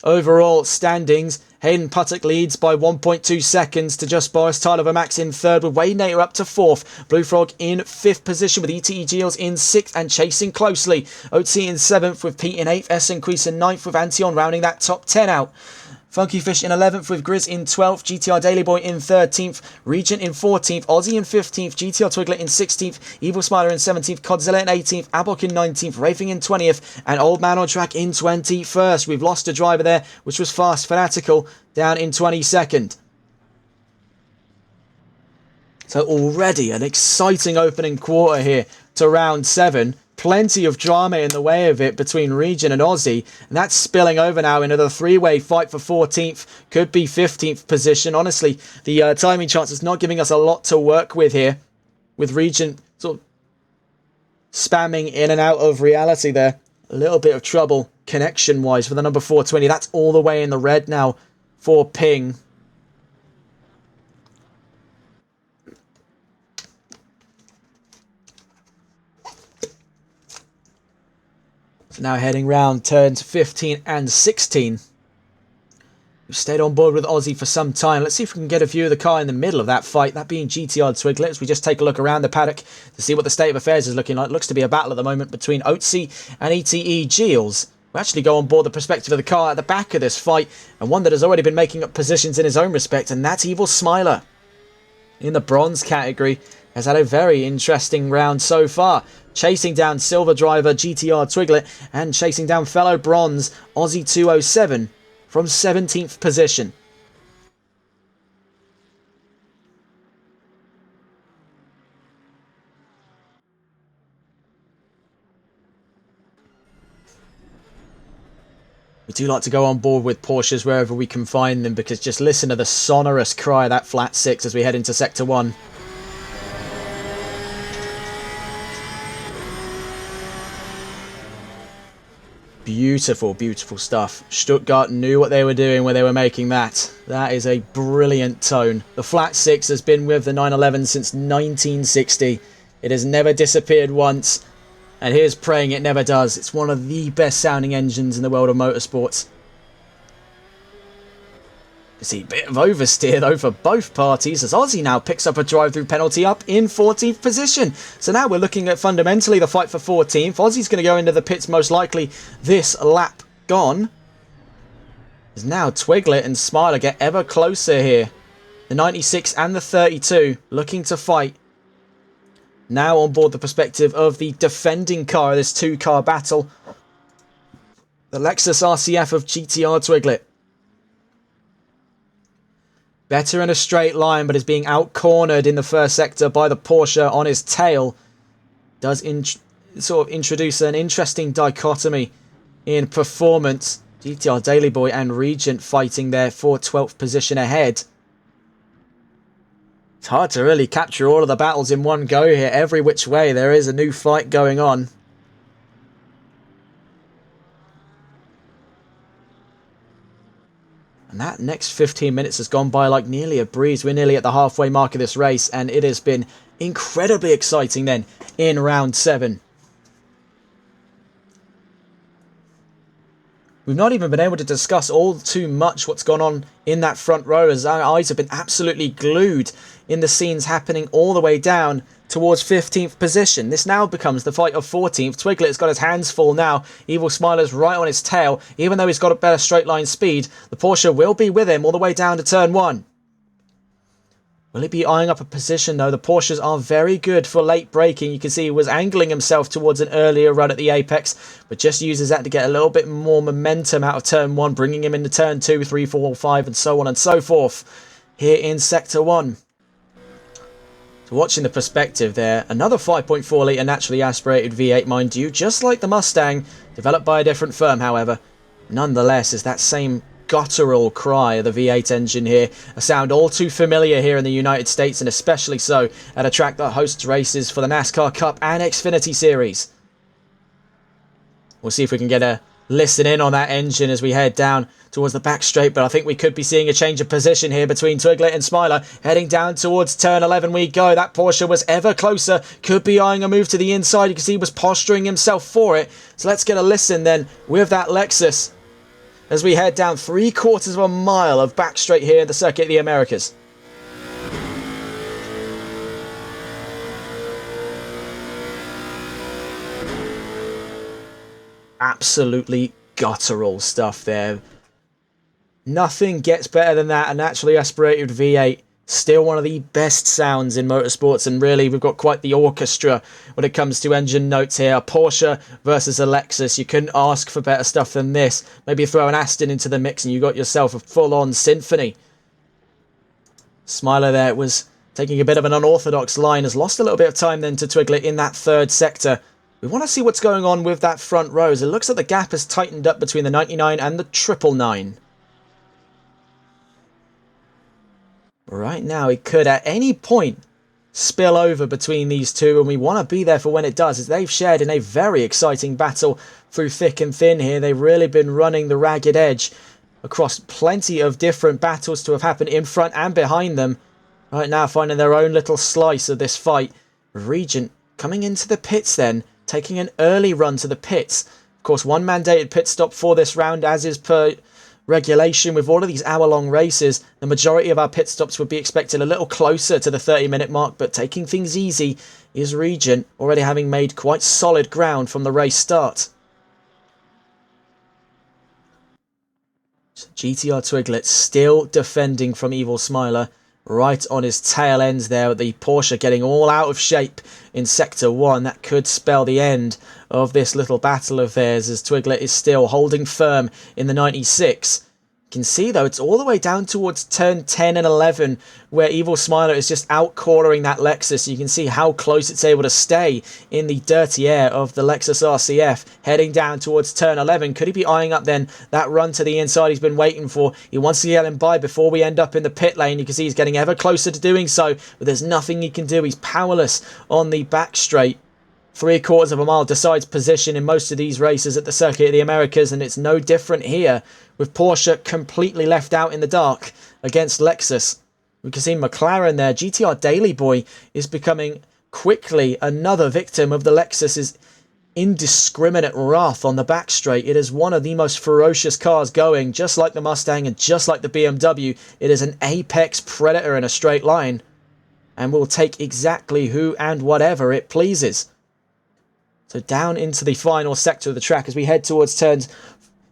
overall standings. Hayden Puttock leads by 1.2 seconds to just Boris. Tyler Vermax in 3rd with Wade Nater up to 4th. Blue Frog in 5th position with ETE Geels in 6th and chasing closely. OT in 7th with Pete in 8th. Essen Queese in 9th with Antion rounding that top 10 out. Funky Fish in 11th with Grizz in 12th, GTR Daily Boy in 13th, Regent in 14th, Aussie in 15th, GTR Twiglet in 16th, Evil Smiler in 17th, Codzilla in 18th, Abok in 19th, Rafing in 20th, and Old Man on Track in 21st. We've lost a driver there, which was Fast Fanatical, down in 22nd. So already an exciting opening quarter here to round 7. Plenty of drama in the way of it between Regent and Aussie, and that's spilling over now into the 3-way fight for 14th, could be 15th position. Honestly, the timing chance is not giving us a lot to work with here, with Regent sort of spamming in and out of reality there. A little bit of trouble connection-wise for the number 420. That's all the way in the red now for Ping. So now heading round turns 15 and 16. We've stayed on board with Aussie for some time. Let's see if we can get a view of the car in the middle of that fight, that being GTR Twiglet, as we just take a look around the paddock to see what the state of affairs is looking like. Looks to be a battle at the moment between Otzi and ETE Geels. We actually go on board the perspective of the car at the back of this fight, and one that has already been making up positions in his own respect, and that's Evil Smiler. In the bronze category, has had a very interesting round so far. Chasing down silver driver GTR Twiglet and chasing down fellow bronze Aussie 207 from 17th position. We do like to go on board with Porsches wherever we can find them, because just listen to the sonorous cry of that flat 6 as we head into Sector 1. Beautiful, beautiful stuff. Stuttgart knew what they were doing when they were making that. That is a brilliant tone. The flat 6 has been with the 911 since 1960. It has never disappeared once. And here's praying it never does. It's one of the best sounding engines in the world of motorsports. You see a bit of oversteer though for both parties, as Aussie now picks up a drive-through penalty up in 14th position. So now we're looking at fundamentally the fight for 14th. Aussie's going to go into the pits most likely this lap gone. As now Twiglet and Smiler get ever closer here. The 96 and the 32 looking to fight. Now on board the perspective of the defending car of this two-car battle. The Lexus RCF of GTR Twiglet. Better in a straight line, but is being out-cornered in the first sector by the Porsche on his tail. Does sort of introduce an interesting dichotomy in performance. GTR Daily Boy and Regent fighting there for 12th position ahead. It's hard to really capture all of the battles in one go here. Every which way there is a new fight going on. And that next 15 minutes has gone by like nearly a breeze. We're nearly at the halfway mark of this race, and it has been incredibly exciting then in round 7. We've not even been able to discuss all too much what's gone on in that front row, as our eyes have been absolutely glued in the scenes happening all the way down towards 15th position. This now becomes the fight of 14th. Twiglet's got his hands full now. Evil Smiler's right on his tail. Even though he's got a better straight line speed, the Porsche will be with him all the way down to turn 1. Will he be eyeing up a position though? The Porsches are very good for late braking. You can see he was angling himself towards an earlier run at the apex, but just uses that to get a little bit more momentum out of turn 1, bringing him into turn 2, 3, 4, 5, and so on and so forth here in Sector 1. So watching the perspective there, another 5.4 litre naturally aspirated V8, mind you, just like the Mustang, developed by a different firm, however. Nonetheless, is that same guttural cry of the V8 engine here, a sound all too familiar here in the United States, and especially so at a track that hosts races for the NASCAR Cup and Xfinity Series. We'll see if we can get a listen in on that engine as we head down towards the back straight, but I think we could be seeing a change of position here between Twiglet and Smiler. Heading down towards turn 11 we go. That Porsche was ever closer, could be eyeing a move to the inside. You can see he was posturing himself for it. So let's get a listen then with that Lexus as we head down 3/4 of a mile of back straight here at the Circuit of the Americas. Absolutely guttural stuff there. Nothing gets better than that. A naturally aspirated V8. Still one of the best sounds in motorsports, and really we've got quite the orchestra when it comes to engine notes here. A Porsche versus a Lexus. You couldn't ask for better stuff than this. Maybe throw an Aston into the mix and you got yourself a full-on symphony. Smiler there was taking a bit of an unorthodox line. Has lost a little bit of time then to Twiglet in that third sector. We want to see what's going on with that front row, as it looks like the gap has tightened up between the 99 and the 999. Right now, it could at any point spill over between these two, and we want to be there for when it does, as they've shared in a very exciting battle through thick and thin here. They've really been running the ragged edge across plenty of different battles to have happened in front and behind them. Right now, finding their own little slice of this fight. Regent coming into the pits then, taking an early run to the pits. Of course, one mandated pit stop for this round, as is per regulation with all of these hour-long races. The majority of our pit stops would be expected a little closer to the 30-minute mark, but taking things easy is Regent, already having made quite solid ground from the race start. So GTR Twiglet still defending from Evil Smiler, right on his tail ends there, with the Porsche getting all out of shape in Sector 1. That could spell the end of this little battle of theirs, as Twiglet is still holding firm in the 96. can see though, it's all the way down towards turn 10 and 11 where Evil Smiler is just out-cornering that Lexus. You can see how close it's able to stay in the dirty air of the Lexus RCF, heading down towards turn 11. Could he be eyeing up then that run to the inside he's been waiting for? He wants to get him by before we end up in the pit lane. You can see he's getting ever closer to doing so, but there's nothing he can do. He's powerless on the back straight. 3/4 of a mile decides position in most of these races at the Circuit of the Americas, and it's no different here with Porsche completely left out in the dark against Lexus. We can see McLaren there. GTR Daily Boy is becoming quickly another victim of the Lexus's indiscriminate wrath on the back straight. It is one of the most ferocious cars going, just like the Mustang and just like the BMW. It is an apex predator in a straight line and will take exactly who and whatever it pleases. So down into the final sector of the track as we head towards turns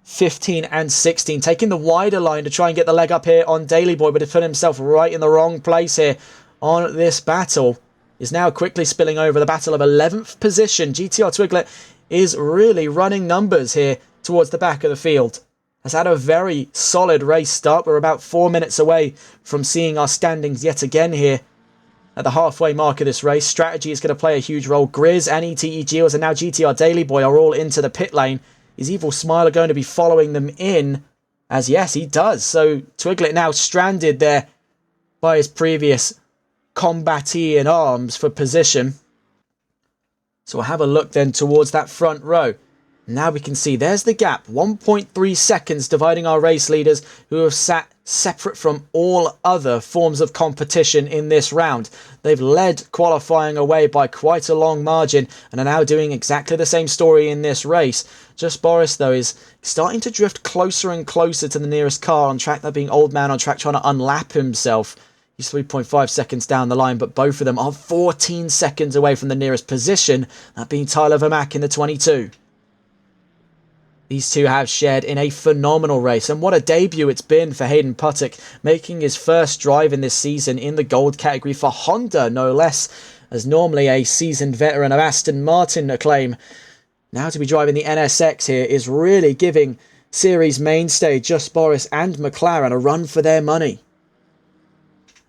15 and 16, taking the wider line to try and get the leg up here on Daily Boy, but to put himself right in the wrong place here on this battle. Is now quickly spilling over the battle of 11th position. GTR Twiglet is really running numbers here towards the back of the field. Has had a very solid race start. We're about 4 minutes away from seeing our standings yet again here at the halfway mark of this race. Strategy is going to play a huge role. Grizz and ETE Geels and now GTR Daily Boy are all into the pit lane. Is Evil Smiler going to be following them in? As yes, he does. So Twiglet now stranded there by his previous combattee in arms for position. So we'll have a look then towards that front row. Now we can see there's the gap. 1.3 seconds dividing our race leaders who have sat separate from all other forms of competition in this round. They've led qualifying away by quite a long margin and are now doing exactly the same story in this race. Just Boris, though, is starting to drift closer and closer to the nearest car on track, that being Old Man on track trying to unlap himself. He's 3.5 seconds down the line, but both of them are 14 seconds away from the nearest position, that being Tyler Vermack in the 22. These two have shared in a phenomenal race, and what a debut it's been for Hayden Puttock, making his first drive in this season in the gold category for Honda, no less, as normally a seasoned veteran of Aston Martin acclaim. Now to be driving the NSX here is really giving series mainstay Just Boris and McLaren a run for their money.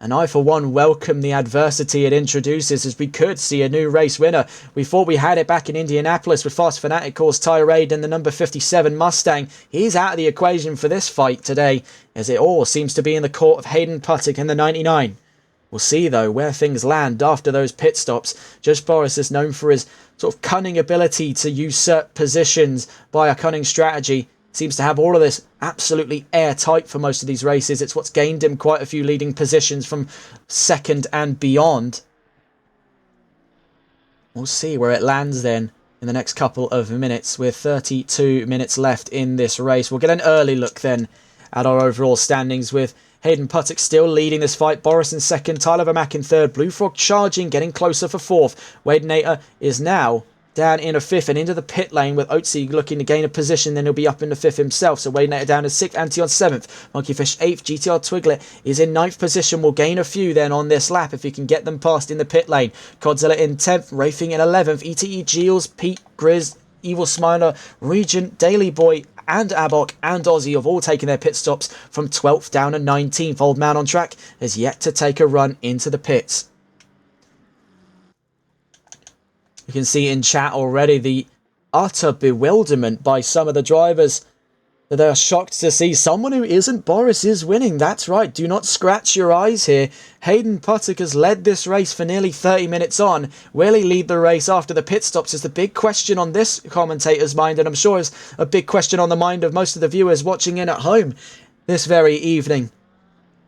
And I, for one, welcome the adversity it introduces, as we could see a new race winner. We thought we had it back in Indianapolis with Fast Fanatical's Tirade and the number 57 Mustang. He's out of the equation for this fight today, as it all seems to be in the court of Hayden Puttock and the 99. We'll see, though, where things land after those pit stops. Just Boris is known for his sort of cunning ability to usurp positions by a cunning strategy. Seems to have all of this absolutely airtight for most of these races. It's what's gained him quite a few leading positions from second and beyond. We'll see where it lands then in the next couple of minutes. With 32 minutes left in this race. We'll get an early look then at our overall standings, with Hayden Puttock still leading this fight. Boris in second, Tyler Vermack in third. Blue Frog charging, getting closer for fourth. Wade Nater is now down in a fifth and into the pit lane, with Oatsy looking to gain a position, then he'll be up in the fifth himself. So Wade Nater down to sixth, Antion seventh, Monkeyfish eighth, GTR Twiglet is in ninth position. Will gain a few then on this lap if he can get them past in the pit lane. Codzilla in 10th, Rafing in 11th, ETE Geels, Pete, Grizz, Evil Smiler, Regent, Daily Boy and Abok and Aussie have all taken their pit stops from 12th down to 19th. Old Man on track has yet to take a run into the pits. You can see in chat already the utter bewilderment by some of the drivers, that they are shocked to see someone who isn't Boris is winning. That's right, do not scratch your eyes here. Hayden Puttock has led this race for nearly 30 minutes on. Will he lead the race after the pit stops is the big question on this commentator's mind, and I'm sure is a big question on the mind of most of the viewers watching in at home this very evening.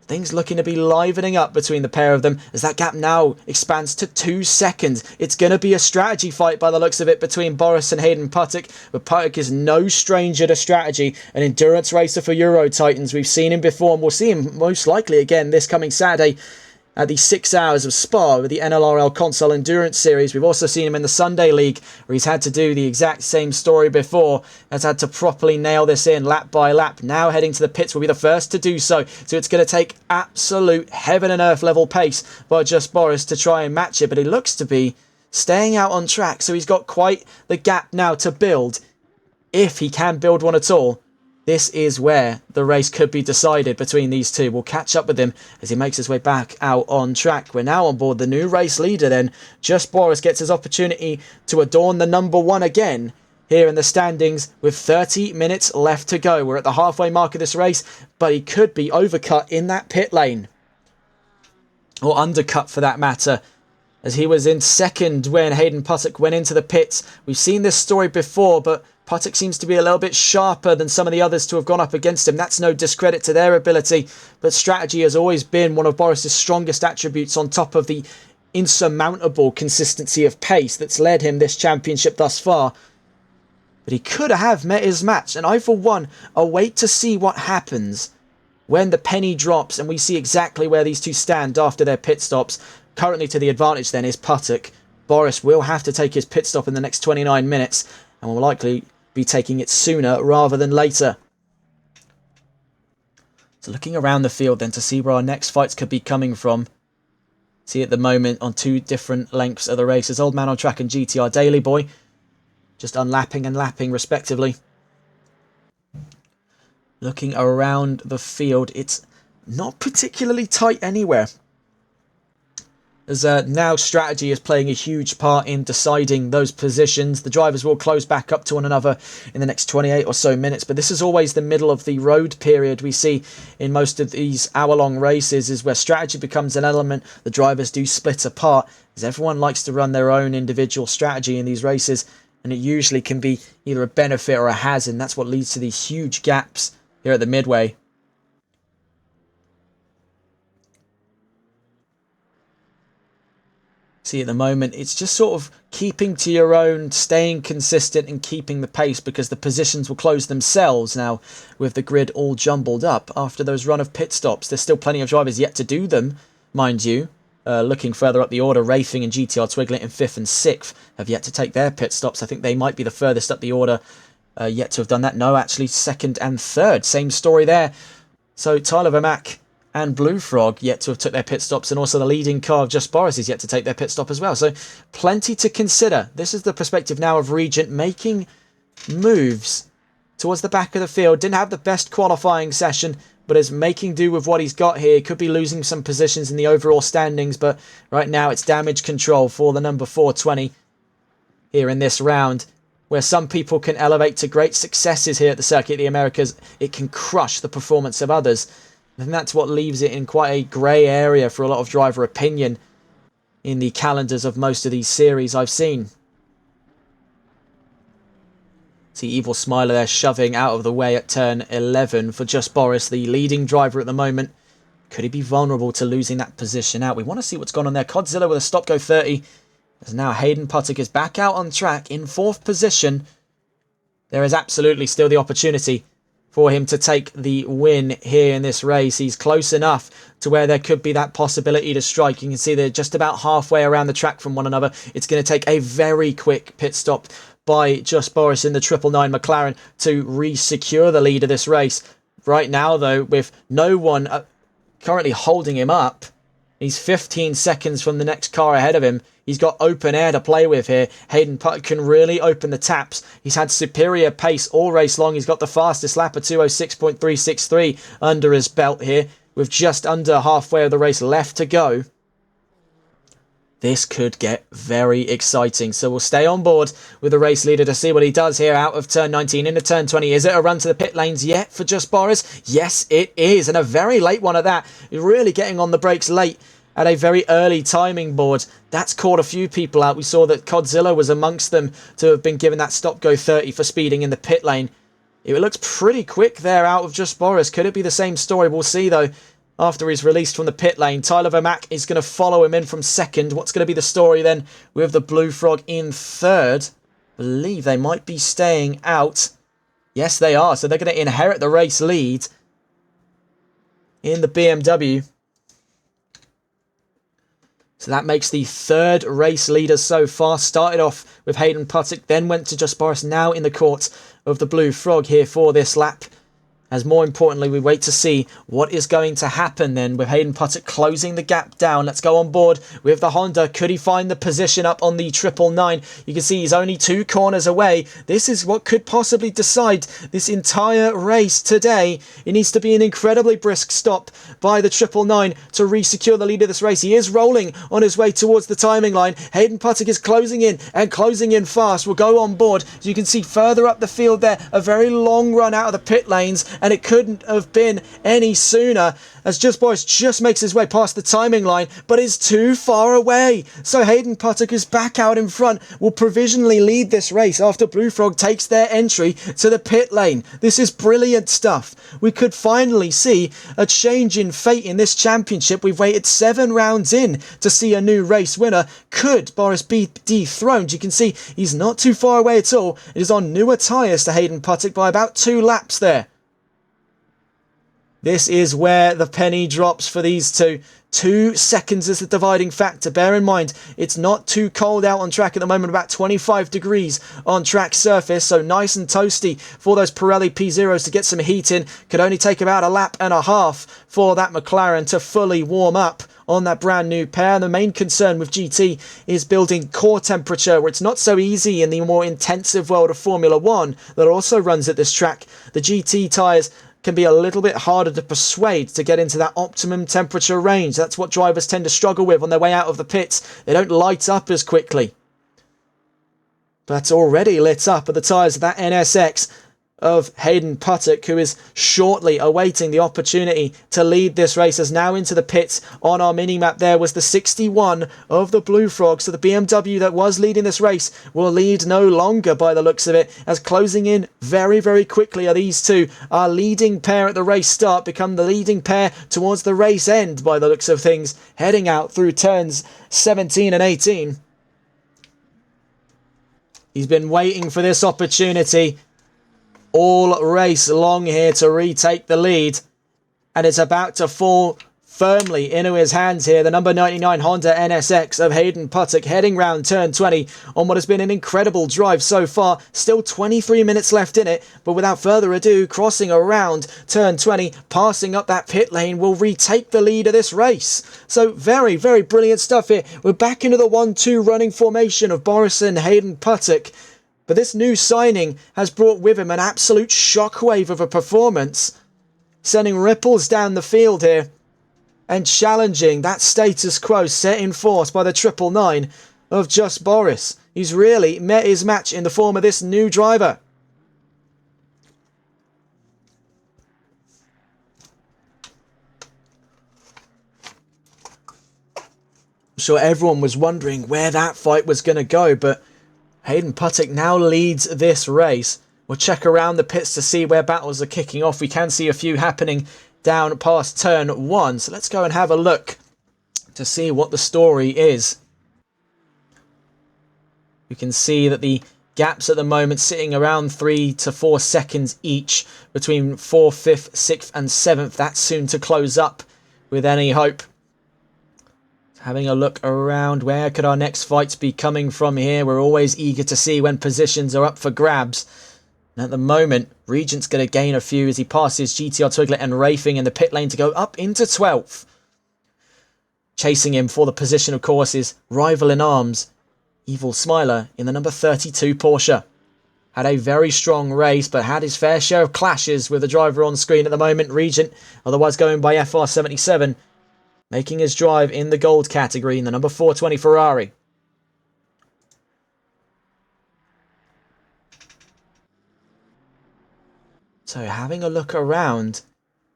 Things looking to be livening up between the pair of them as that gap now expands to 2 seconds. It's going to be a strategy fight by the looks of it between Boris and Hayden Puttock, but Puttock is no stranger to strategy, an endurance racer for Euro Titans. We've seen him before and we'll see him most likely again this coming Saturday at the 6 hours of Spa with the NLRL Console Endurance Series. We've also seen him in the Sunday League, where he's had to do the exact same story before, has had to properly nail this in lap by lap. Now heading to the pits will be the first to do so. So it's going to take absolute heaven and earth level pace by Just Boris to try and match it, but he looks to be staying out on track, so he's got quite the gap now to build, if he can build one at all, This is where the race could be decided between these two. We'll catch up with him as he makes his way back out on track. We're now on board the new race leader then. Just Boris gets his opportunity to adorn the number one again here in the standings with 30 minutes left to go. We're at the halfway mark of this race, but he could be overcut in that pit lane. Or undercut for that matter, as he was in second when Hayden Puttock went into the pits. We've seen this story before, but Puttock seems to be a little bit sharper than some of the others to have gone up against him. That's no discredit to their ability, but strategy has always been one of Boris's strongest attributes, on top of the insurmountable consistency of pace that's led him this championship thus far. But he could have met his match, and I, for one, await to see what happens when the penny drops and we see exactly where these two stand after their pit stops. Currently to the advantage then is Puttock. Boris will have to take his pit stop in the next 29 minutes, and will likely be taking it sooner rather than later. So looking around the field then to see where our next fights could be coming from. See at the moment on two different lengths of the races, Old Man on Track and GTR Daily Boy, just unlapping and lapping respectively. Looking around the field, it's not particularly tight anywhere, as now strategy is playing a huge part in deciding those positions. The drivers will close back up to one another in the next 28 or so minutes, but this is always the middle of the road period we see in most of these hour-long races, is where strategy becomes an element. The drivers do split apart, as everyone likes to run their own individual strategy in these races, and it usually can be either a benefit or a hazard. That's what leads to these huge gaps here at the midway. See, at the moment, it's just sort of keeping to your own, staying consistent and keeping the pace, because the positions will close themselves now with the grid all jumbled up after those run of pit stops. There's still plenty of drivers yet to do them, mind you. Looking further up the order, Rafing and GTR Twiglet in 5th and 6th have yet to take their pit stops. I think they might be the furthest up the order yet to have done that. No, actually 2nd and 3rd. Same story there. So Tyler Vermack and Blue Frog yet to have took their pit stops, and also the leading car of Just Boris is yet to take their pit stop as well. So plenty to consider. This is the perspective now of Regent, making moves towards the back of the field. Didn't have the best qualifying session, but is making do with what he's got here. Could be losing some positions in the overall standings, but right now it's damage control for the number 420 here in this round, where some people can elevate to great successes here at the Circuit of the Americas. It can crush the performance of others. And that's what leaves it in quite a grey area for a lot of driver opinion in the calendars of most of these series I've seen. See Evil Smiler there shoving out of the way at turn 11 for Just Boris, the leading driver at the moment. Could he be vulnerable to losing that position out? We want to see what's gone on there. Codzilla with a stop go 30. As now Hayden Puttock is back out on track in 4th position. There is absolutely still the opportunity for him to take the win here in this race. He's close enough to where there could be that possibility to strike. You can see they're just about halfway around the track from one another. It's going to take a very quick pit stop by Just Boris in the 999 McLaren to re-secure the lead of this race. Right now, though, with no one currently holding him up, he's 15 seconds from the next car ahead of him. He's got open air to play with here. Hayden Puttock can really open the taps. He's had superior pace all race long. He's got the fastest lap of 2:06.363 under his belt here, with just under halfway of the race left to go. This could get very exciting. So we'll stay on board with the race leader to see what he does here out of turn 19 into turn 20. Is it a run to the pit lanes yet for Just Boris? Yes, it is. And a very late one at that. He's really getting on the brakes late at a very early timing board. That's caught a few people out. We saw that Codzilla was amongst them to have been given that stop go 30 for speeding in the pit lane. It looks pretty quick there out of Just Boris. Could it be the same story? We'll see though. After he's released from the pit lane, Tyler Vermack is going to follow him in from 2nd. What's going to be the story then with the Blue Frog in 3rd? I believe they might be staying out. Yes, they are. So they're going to inherit the race lead in the BMW. So that makes the 3rd race leader so far. Started off with Hayden Puttock, then went to Just Boris, now in the court of the Blue Frog here for this lap. As more importantly, we wait to see what is going to happen then with Hayden Puttock closing the gap down. Let's go on board with the Honda. Could he find the position up on the 999? You can see he's only 2 corners away. This is what could possibly decide this entire race today. It needs to be an incredibly brisk stop by the 999 to re-secure the lead of this race. He is rolling on his way towards the timing line. Hayden Puttock is closing in and closing in fast. We'll go on board. As you can see further up the field there, a very long run out of the pit lanes, and it couldn't have been any sooner as Just Boris just makes his way past the timing line but is too far away. So Hayden Puttock is back out in front, will provisionally lead this race after Blue Frog takes their entry to the pit lane. This is brilliant stuff. We could finally see a change in fate in this championship. We've waited 7 rounds in to see a new race winner. Could Boris be dethroned? You can see he's not too far away at all. It is on newer tyres to Hayden Puttock by about 2 laps there. This is where the penny drops for these two. 2 seconds is the dividing factor. Bear in mind, it's not too cold out on track at the moment, about 25 degrees on track surface, so nice and toasty for those Pirelli P0s to get some heat in. Could only take about a lap and a half for that McLaren to fully warm up on that brand new pair. The main concern with GT is building core temperature, where it's not so easy in the more intensive world of Formula 1 that also runs at this track. The GT tyres can be a little bit harder to persuade to get into that optimum temperature range. That's what drivers tend to struggle with on their way out of the pits. They don't light up as quickly. But already lit up are the tyres of that NSX of Hayden Puttock, who is shortly awaiting the opportunity to lead this race, as now into the pits on our mini-map there was the 61 of the Blue Frog. So the BMW that was leading this race will lead no longer by the looks of it, as closing in very, very quickly are these two. Our leading pair at the race start become the leading pair towards the race end by the looks of things, heading out through turns 17 and 18. He's been waiting for this opportunity all race long here to retake the lead, and it's about to fall firmly into his hands here. The number 99 Honda NSX of Hayden Puttock heading round turn 20 on what has been an incredible drive so far. Still 23 minutes left in it, but without further ado, crossing around turn 20, passing up that pit lane, will retake the lead of this race. So very, very brilliant stuff here. We're back into the 1-2 running formation of Boris and Hayden Puttock. But this new signing has brought with him an absolute shockwave of a performance, sending ripples down the field here and challenging that status quo set in force by the 999 of Just Boris. He's really met his match in the form of this new driver. I'm sure everyone was wondering where that fight was going to go, but Hayden Puttock now leads this race. We'll check around the pits to see where battles are kicking off. We can see a few happening down past turn 1. So let's go and have a look to see what the story is. We can see that the gaps at the moment sitting around 3 to 4 seconds each between 4th, 5th, 6th and 7th. That's soon to close up with any hope. Having a look around, where could our next fights be coming from here? We're always eager to see when positions are up for grabs. And at the moment, Regent's going to gain a few as he passes GTR Twiglet and Rafing in the pit lane to go up into 12th. Chasing him for the position, of course, is rival in arms, Evil Smiler in the number 32 Porsche. Had a very strong race, but had his fair share of clashes with the driver on screen at the moment, Regent, otherwise going by FR77. Making his drive in the gold category in the number 420 Ferrari. So having a look around,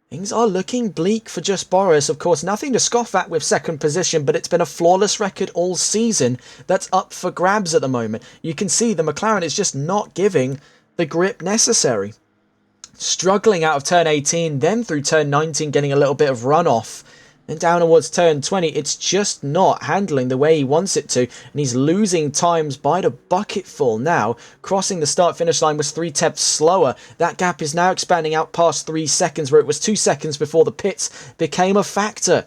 things are looking bleak for Just Boris. Of course, nothing to scoff at with second position, but it's been a flawless record all season that's up for grabs at the moment. You can see the McLaren is just not giving the grip necessary. Struggling out of turn 18, then through turn 19, getting a little bit of runoff. Then down towards turn 20, it's just not handling the way he wants it to, and he's losing times by the bucketful now. Crossing the start-finish line was 3 tenths slower. That gap is now expanding out past 3 seconds, where it was 2 seconds before the pits became a factor.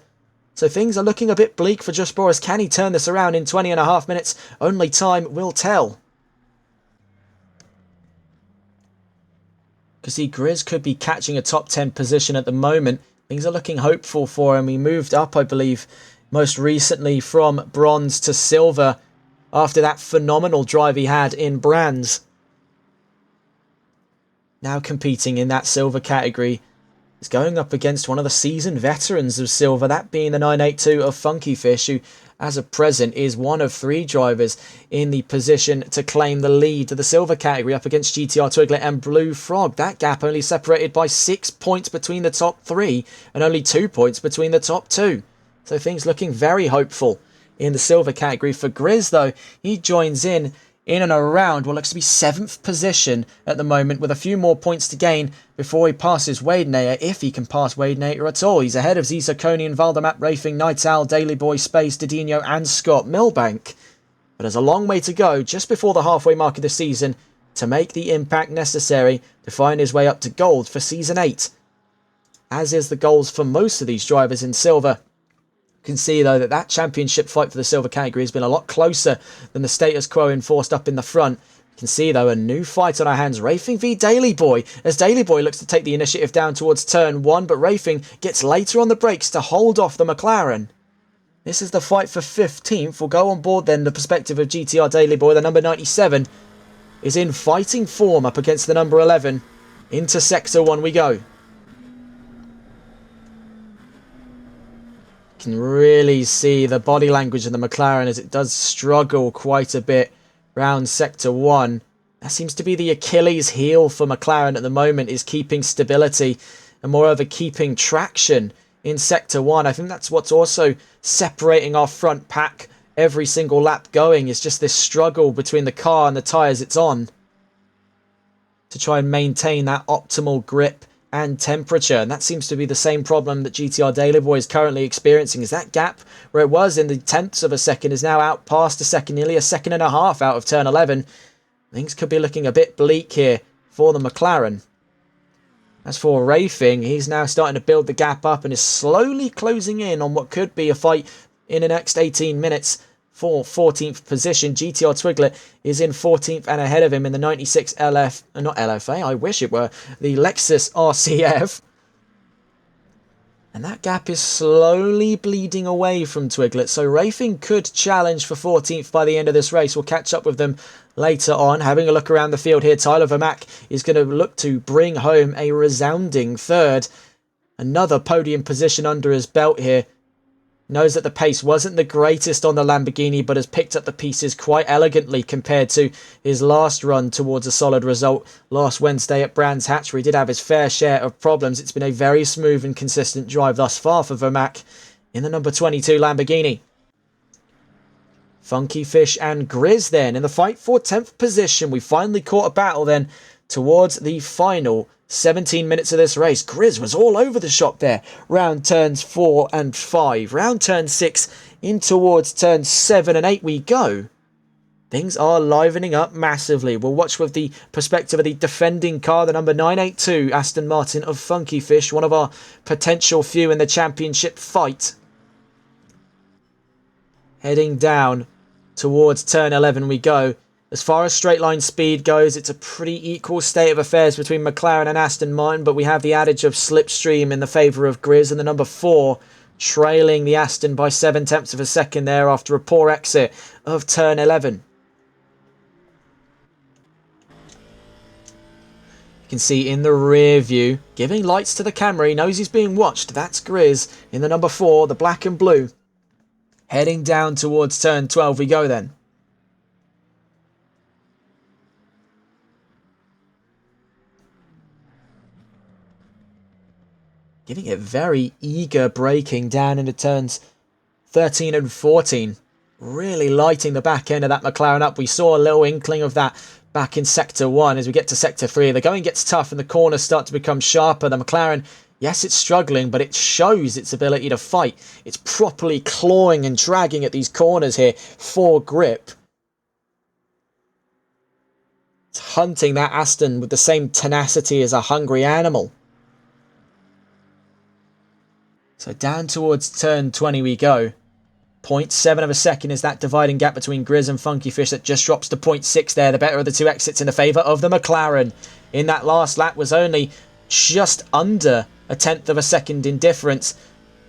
So things are looking a bit bleak for Just Boris. Can he turn this around in 20.5 minutes? Only time will tell. Because see, Grizz could be catching a top 10 position at the moment. Things are looking hopeful for him. He moved up, I believe, most recently from bronze to silver after that phenomenal drive he had in Brands. Now competing in that silver category. He's going up against one of the seasoned veterans of silver, that being the 982 of Funky Fish, who as of present is one of 3 drivers in the position to claim the lead to the silver category up against GTR Twiglet and Blue Frog. That gap only separated by 6 points between the top 3 and only 2 points between the top 2. So things looking very hopeful in the silver category. For Grizz though, he joins in and around what looks to be 7th position at the moment, with a few more points to gain before he passes Wadenator, if he can pass Wadenator at all. He's ahead of Zizakonian, Valdemat, Rafing, Night Owl, Daily Boy, Space, Didino and Scott Milbank. But there's a long way to go just before the halfway mark of the season to make the impact necessary to find his way up to gold for Season 8. As is the goals for most of these drivers in silver. You can see though that championship fight for the silver category has been a lot closer than the status quo enforced up in the front. You can see though a new fight on our hands. Rafing v Daily Boy, as Daily Boy looks to take the initiative down towards turn 1, but Rafing gets later on the brakes to hold off the McLaren. This is the fight for 15th. We'll go on board then the perspective of GTR Daily Boy. The number 97 is in fighting form up against the number 11. Into sector 1 we go. Can really see the body language of the McLaren as it does struggle quite a bit round sector 1. That seems to be the Achilles heel for McLaren at the moment, is keeping stability and moreover keeping traction in sector 1. I think that's what's also separating our front pack every single lap going, is just this struggle between the car and the tyres it's on to try and maintain that optimal grip and temperature. And that seems to be the same problem that GTR Daily Boy is currently experiencing, is that gap where it was in the tenths of a second is now out past a second, nearly a second and a half out of turn 11. Things could be looking a bit bleak here for the McLaren. As for Rafing, he's now starting to build the gap up and is slowly closing in on what could be a fight in the next 18 minutes for 14th position. GTR Twiglet is in 14th and ahead of him in the 96 not LFA, I wish it were, the Lexus RCF. And that gap is slowly bleeding away from Twiglet, so Rafing could challenge for 14th by the end of this race. We'll catch up with them later on. Having a look around the field here, Tyler Vermack is going to look to bring home a resounding 3rd. Another podium position under his belt here. Knows that the pace wasn't the greatest on the Lamborghini, but has picked up the pieces quite elegantly compared to his last run towards a solid result last Wednesday at Brands Hatch, where he did have his fair share of problems. It's been a very smooth and consistent drive thus far for Vermack in the number 22 Lamborghini. Funky Fish and Grizz then in the fight for 10th position. We finally caught a battle then towards the final 17 minutes of this race. Grizz was all over the shop there. Round turns 4 and 5. Round turn 6 in towards turns 7 and 8 we go. Things are livening up massively. We'll watch with the perspective of the defending car, the number 982 Aston Martin of Funky Fish, one of our potential few in the championship fight. Heading down towards turn 11 we go. As far as straight line speed goes, it's a pretty equal state of affairs between McLaren and Aston Martin, but we have the adage of slipstream in the favour of Grizz, and the number 4 trailing the Aston by 7 tenths of a second there after a poor exit of turn 11. You can see in the rear view, giving lights to the camera, he knows he's being watched. That's Grizz in the number 4, the black and blue. Heading down towards turn 12 we go then. Giving it very eager braking down into turns 13 and 14. Really lighting the back end of that McLaren up. We saw a little inkling of that back in sector 1. As we get to sector 3, the going gets tough and the corners start to become sharper. The McLaren, yes, it's struggling, but it shows its ability to fight. It's properly clawing and dragging at these corners here for grip. It's hunting that Aston with the same tenacity as a hungry animal. So down towards turn 20 we go. 0.7 of a second is that dividing gap between Grizz and Funky Fish that just drops to 0.6 there. The better of the two exits in the favour of the McLaren. in that last lap was only just under a tenth of a second in difference.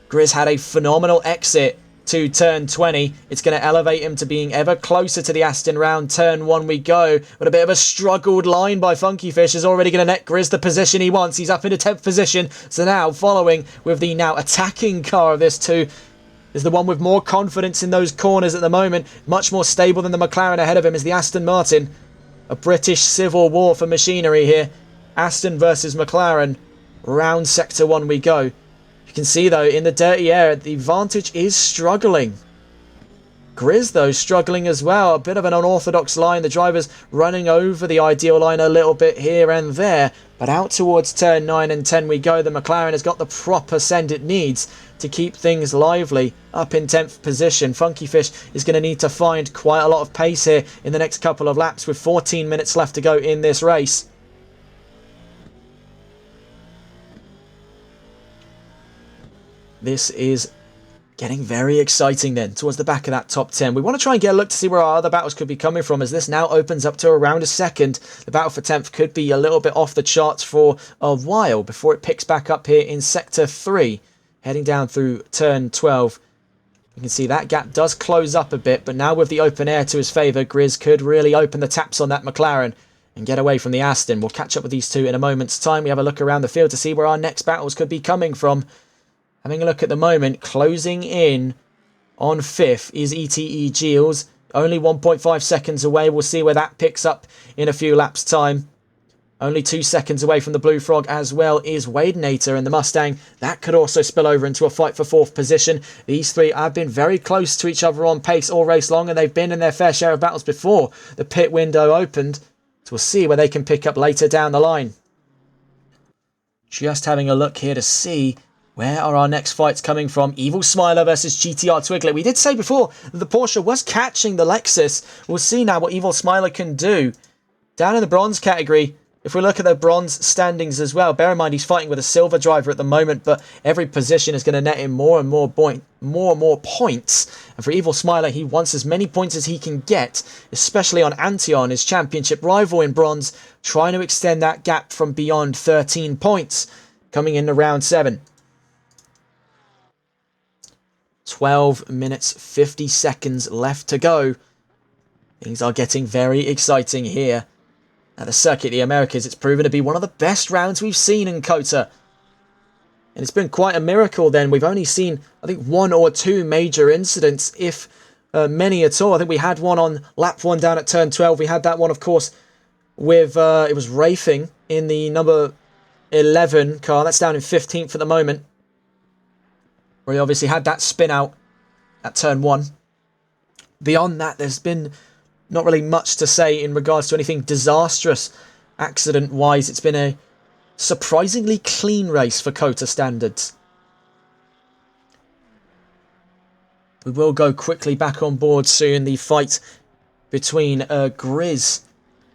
Grizz had a phenomenal exit to turn 20. It's going to elevate him to being ever closer to the Aston round turn 1 we go. But a bit of a struggled line by Funky Fish is already going to net Grizz the position he wants. He's up into 10th position. So now following with the now attacking car of this two is the one with more confidence in those corners at the moment. Much more stable than the McLaren ahead of him is the Aston Martin. A British civil war for machinery here. Aston versus McLaren. Round sector 1 we go. You can see though in the dirty air the Vantage is struggling. Grizz though struggling as well. A bit of an unorthodox line. The drivers running over the ideal line a little bit here and there. But out towards turn 9 and 10 we go. The McLaren has got the proper send it needs to keep things lively. Up in 10th position. Funky Fish is going to need to find quite a lot of pace here in the next couple of laps with 14 minutes left to go in this race. This is getting very exciting then towards the back of that top 10. We want to try and get a look to see where our other battles could be coming from, as this now opens up to around a second. The battle for 10th could be a little bit off the charts for a while before it picks back up here in sector 3, heading down through turn 12. You can see that gap does close up a bit, but now with the open air to his favour, Grizz could really open the taps on that McLaren and get away from the Aston. We'll catch up with these two in a moment's time. We have a look around the field to see where our next battles could be coming from. Having a look at the moment, closing in on 5th is ETE Giles. Only 1.5 seconds away. We'll see where that picks up in a few laps' time. Only 2 seconds away from the Blue Frog as well is Wadenator and the Mustang. That could also spill over into a fight for 4th position. These three have been very close to each other on pace all race long, and they've been in their fair share of battles before the pit window opened. So we'll see where they can pick up later down the line. Just having a look here to see where are our next fights coming from. Evil Smiler versus GTR Twiglet. We did say before that the Porsche was catching the Lexus. We'll see now what Evil Smiler can do. Down in the bronze category, if we look at the bronze standings as well, bear in mind he's fighting with a silver driver at the moment, but every position is going to net him more and more points. And for Evil Smiler, he wants as many points as he can get, especially on Antion, his championship rival in bronze, trying to extend that gap from beyond 13 points, coming into round 7. 12 minutes 50 seconds left to go. Things are getting very exciting here. At the Circuit of the Americas, it's proven to be one of the best rounds we've seen in COTA. And it's been quite a miracle then. We've only seen, I think, 1 or 2 major incidents, if many at all. I think we had one on lap 1 down at turn 12. We had that one, of course, with, it was Rafing in the number 11 car. That's down in 15th at the moment, where he obviously had that spin out at turn 1. Beyond that, there's been not really much to say in regards to anything disastrous accident-wise. It's been a surprisingly clean race for COTA standards. We will go quickly back on board soon. The fight between Grizz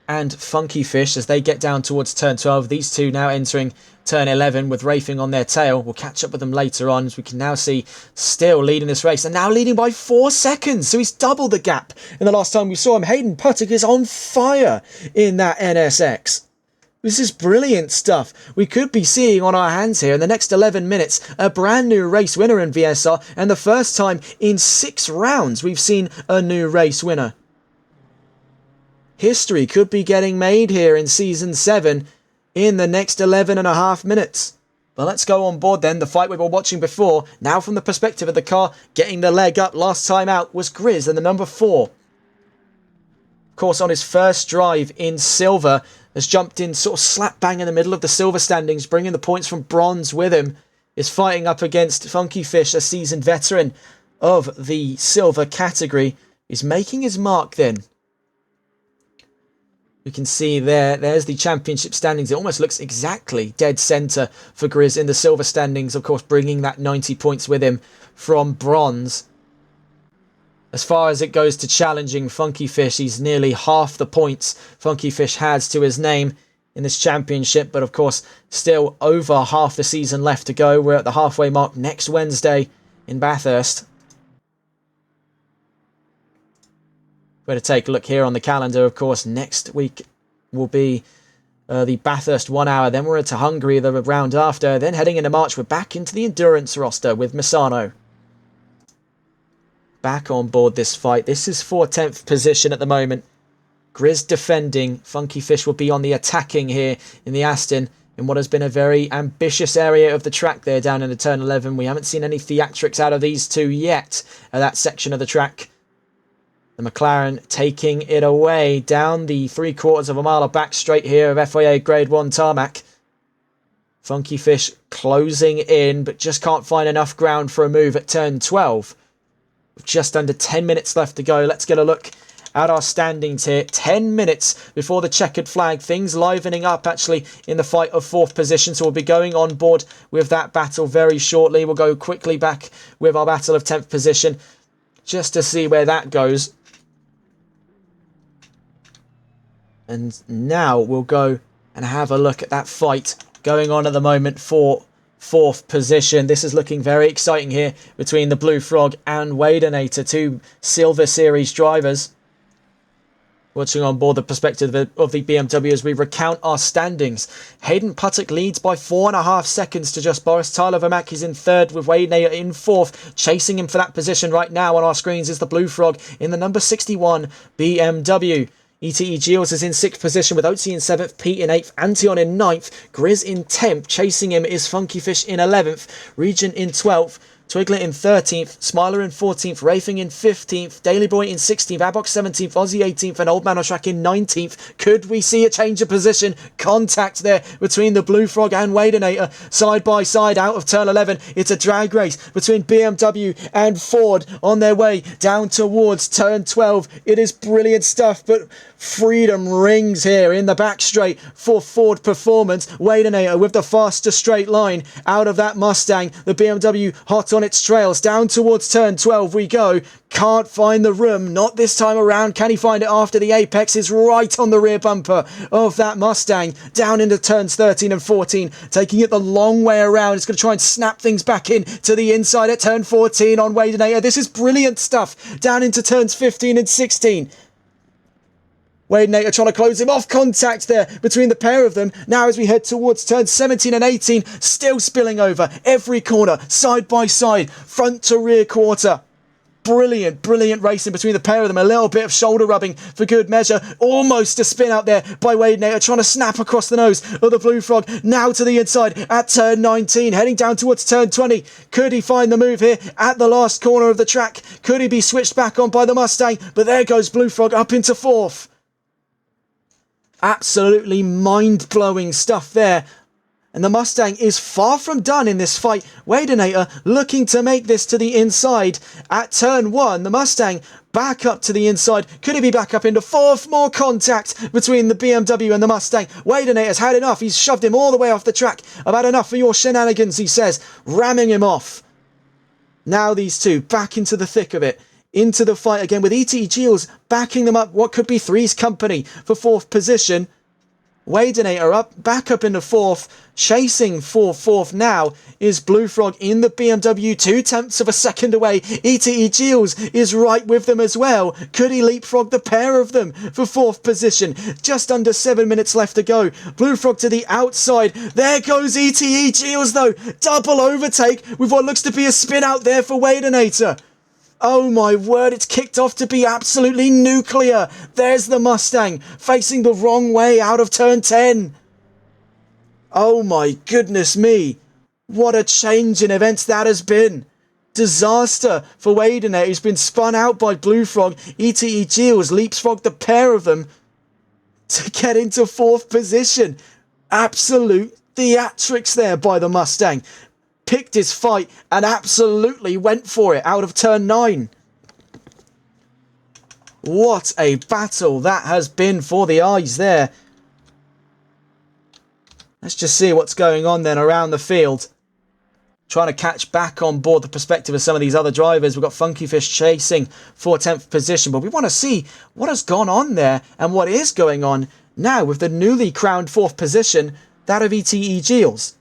and Funky Fish as they get down towards turn 12. These two now entering turn 11 with Rafing on their tail. We'll catch up with them later on, as we can now see still leading this race, and now leading by 4 seconds. So he's doubled the gap in the last time we saw him. Hayden Puttick is on fire in that NSX. This is brilliant stuff. We could be seeing on our hands here in the next 11 minutes a brand new race winner in VSR, and the first time in 6 rounds we've seen a new race winner. History could be getting made here in Season 7 in the next 11.5 minutes. But let's go on board then. The fight we were watching before, now from the perspective of the car getting the leg up last time out, was Grizz and the number 4. Of course, on his first drive in silver, has jumped in sort of slap bang in the middle of the silver standings, bringing the points from bronze with him. Is fighting up against Funky Fish, a seasoned veteran of the silver category. Is making his mark then. We can see there's the championship standings. It almost looks exactly dead centre for Grizz in the silver standings, of course, bringing that 90 points with him from bronze. As far as it goes to challenging Funky Fish, he's nearly half the points Funky Fish has to his name in this championship, but of course, still over half the season left to go. We're at the halfway mark next Wednesday in Bathurst. We're to take a look here on the calendar. Of course, next week will be the Bathurst 1 hour. Then we're into Hungary the round after. Then heading into March, we're back into the endurance roster with Misano back on board this fight. This is for 10th position at the moment. Grizz defending. Funky Fish will be on the attacking here in the Aston, in what has been a very ambitious area of the track there down in the turn 11. We haven't seen any theatrics out of these two yet at that section of the track. The McLaren taking it away down the 3/4 of a mile of back straight here of FIA Grade 1 tarmac. Funky Fish closing in, but just can't find enough ground for a move at turn 12. With just under 10 minutes left to go, let's get a look at our standings here. 10 minutes before the checkered flag. Things livening up actually in the fight of 4th position. So we'll be going on board with that battle very shortly. We'll go quickly back with our battle of 10th position just to see where that goes. And now we'll go and have a look at that fight going on at the moment for 4th position. This is looking very exciting here between the Blue Frog and Wadenator, two Silver Series drivers. Watching on board the perspective of the BMW as we recount our standings. Hayden Puttock leads by 4.5 seconds to just Boris. Tyler Vermack is in 3rd with Wadenator in 4th. Chasing him for that position right now on our screens is the Blue Frog in the number 61 BMW. ETE Giles is in 6th position with Otzi in 7th, Pete in 8th, Antion in 9th, Grizz in 10th, chasing him is Funky Fish in 11th, Regent in 12th, Twigler in 13th, Smiler in 14th, Rafing in 15th, Daily Boy in 16th, Abox 17th, Aussie 18th, and Old Man on Track in 19th. Could we see a change of position? Contact there between the Blue Frog and Wadenator. Side by side out of turn 11. It's a drag race between BMW and Ford on their way down towards turn 12. It is brilliant stuff, but freedom rings here in the back straight for Ford Performance. Wadenator with the faster straight line out of that Mustang. The BMW hot on its trails. Down towards turn 12 we go. Can't find the room. Not this time around. Can he find it after the apex is right on the rear bumper of that Mustang. Down into turns 13 and 14. Taking it the long way around. It's going to try and snap things back in to the inside at turn 14 on Wadenator. This is brilliant stuff. Down into turns 15 and 16. Wadenator trying to close him off. Contact there between the pair of them. Now as we head towards turns 17 and 18, still spilling over every corner, side by side, front to rear quarter. Brilliant, brilliant racing between the pair of them. A little bit of shoulder rubbing for good measure. Almost a spin out there by Wadenator, trying to snap across the nose of the Blue Frog. Now to the inside at turn 19, heading down towards turn 20. Could he find the move here at the last corner of the track? Could he be switched back on by the Mustang? But there goes Blue Frog up into 4th. Absolutely mind-blowing stuff there. And the Mustang is far from done in this fight. Wadenator looking to make this to the inside at turn 1. The Mustang back up to the inside. Could he be back up into 4th? More contact between the BMW and the Mustang. Wadenator's had enough. He's shoved him all the way off the track. I've had enough for your shenanigans, he says, ramming him off. Now these two back into the thick of it. Into the fight again with ETE Giles backing them up. What could be Three's company for 4th position. Wadenator up, back up into 4th. Chasing for 4th now is Blue Frog in the BMW, 0.2 of a second away. ETE Giles is right with them as well. Could he leapfrog the pair of them for 4th position? Just under 7 minutes left to go. Blue Frog to the outside. There goes ETE Giles though. Double overtake with what looks to be a spin out there for Wadenator. Oh my word, it's kicked off to be absolutely nuclear. There's the Mustang facing the wrong way out of turn 10. Oh my goodness me. What a change in events that has been. Disaster for Wadenator, who's been spun out by Blue Frog. ETE Giles leapfrogged the pair of them to get into 4th position. Absolute theatrics there by the Mustang. Picked his fight and absolutely went for it out of turn 9. What a battle that has been for the eyes there. Let's just see what's going on then around the field. Trying to catch back on board the perspective of some of these other drivers. We've got Funky Fish chasing for 10th position, but we want to see what has gone on there and what is going on now with the newly crowned 4th position, that of ETE Giles.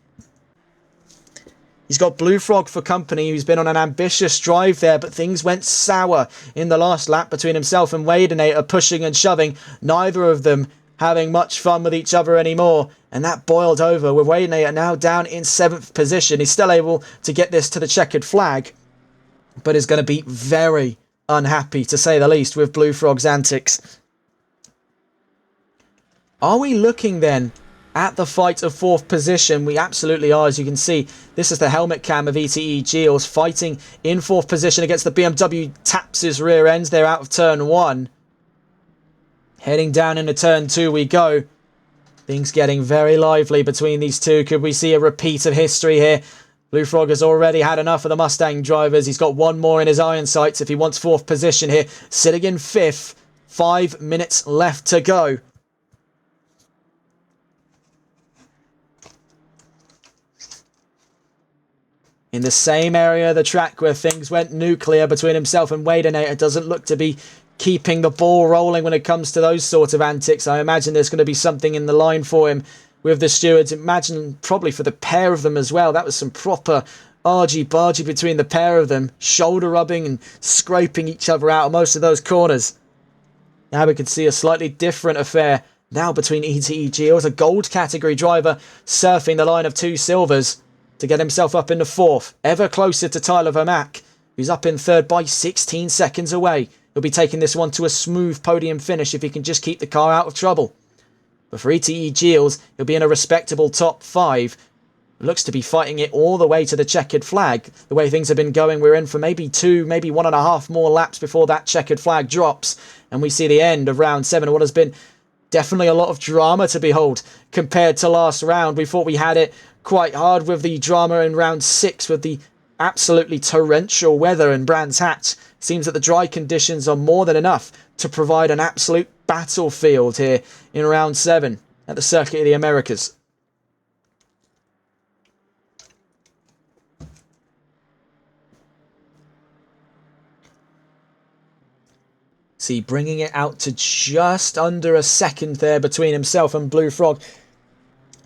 He's got Blue Frog for company, who's been on an ambitious drive there, but things went sour in the last lap between himself and Wadenator, pushing and shoving. Neither of them having much fun with each other anymore. And that boiled over with Waynator now down in 7th position. He's still able to get this to the checkered flag, but is going to be very unhappy, to say the least, with Blue Frog's antics. Are we looking then at the fight of 4th position? We absolutely are. As you can see, this is the helmet cam of ETE Geels fighting in 4th position against the BMW. Taps his rear ends. They're out of turn 1. Heading down into turn 2 we go. Things getting very lively between these two. Could we see a repeat of history here? Blue Frog has already had enough of the Mustang drivers. He's got one more in his iron sights if he wants 4th position here. Sitting in 5th. 5 minutes left to go. In the same area of the track where things went nuclear between himself and Waynator, doesn't look to be keeping the ball rolling when it comes to those sort of antics. I imagine there's going to be something in the line for him with the stewards. Imagine probably for the pair of them as well. That was some proper argy-bargy between the pair of them. Shoulder rubbing and scraping each other out of most of those corners. Now we can see a slightly different affair now between ETE Geels, a gold category driver surfing the line of 2 silvers to get himself up into 4th. Ever closer to Tyler Vermack, who's up in 3rd by 16 seconds away. He'll be taking this one to a smooth podium finish if he can just keep the car out of trouble. But for ETE Geels, he'll be in a respectable top 5. Looks to be fighting it all the way to the checkered flag. The way things have been going, we're in for maybe 2, maybe 1.5 more laps before that checkered flag drops. And we see the end of round 7. What has been definitely a lot of drama to behold compared to last round. We thought we had it quite hard with the drama in round 6 with the absolutely torrential weather in Brands Hatch. Seems that the dry conditions are more than enough to provide an absolute battlefield here in round 7 at the Circuit of the Americas. See, bringing it out to just under a second there between himself and Blue Frog.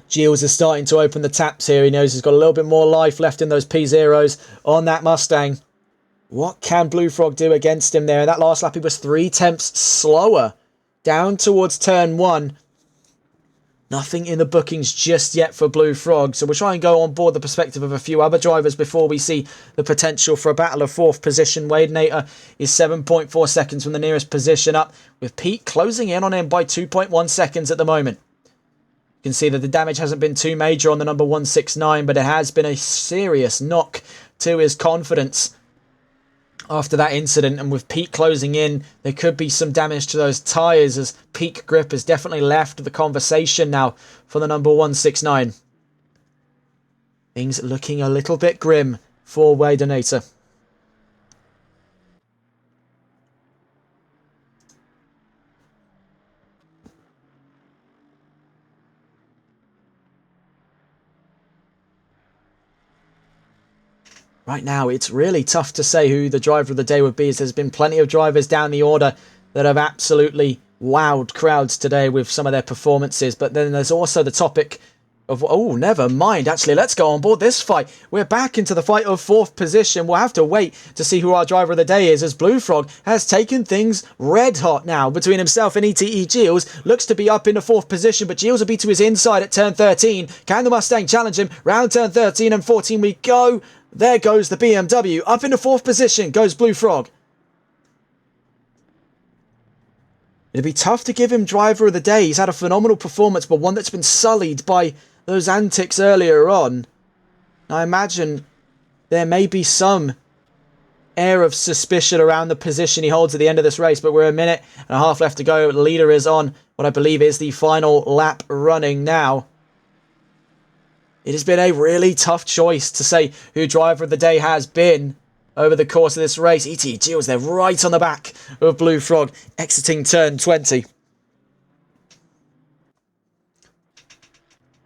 Geels is starting to open the taps here. He knows he's got a little bit more life left in those P0s on that Mustang. What can Blue Frog do against him there? In that last lap, he was 3/10 slower down towards turn 1. Nothing in the bookings just yet for Blue Frog. So we'll try and go on board the perspective of a few other drivers before we see the potential for a battle of 4th position. Waynator is 7.4 seconds from the nearest position up, with Pete closing in on him by 2.1 seconds at the moment. You can see that the damage hasn't been too major on the number 169, but it has been a serious knock to his confidence after that incident. And with Pete closing in, there could be some damage to those tyres, as peak grip has definitely left the conversation now for the number 169. Things looking a little bit grim for Waynator. Right now, it's really tough to say who the driver of the day would be, as there's been plenty of drivers down the order that have absolutely wowed crowds today with some of their performances. But then there's also the topic of, oh, never mind. Actually, let's go on board this fight. We're back into the fight of 4th position. We'll have to wait to see who our driver of the day is, as Blue Frog has taken things red hot now between himself and ETE Geels. Looks to be up into 4th position, but Geels will be to his inside at turn 13. Can the Mustang challenge him? Round turn 13 and 14 we go. There goes the BMW. Up into 4th position goes Blue Frog. It'd be tough to give him driver of the day. He's had a phenomenal performance, but one that's been sullied by those antics earlier on. I imagine there may be some air of suspicion around the position he holds at the end of this race, but we're a minute and a half left to go. The leader is on what I believe is the final lap running now. It has been a really tough choice to say who driver of the day has been over the course of this race. ETE Geels, they're right on the back of Blue Frog, exiting turn 20.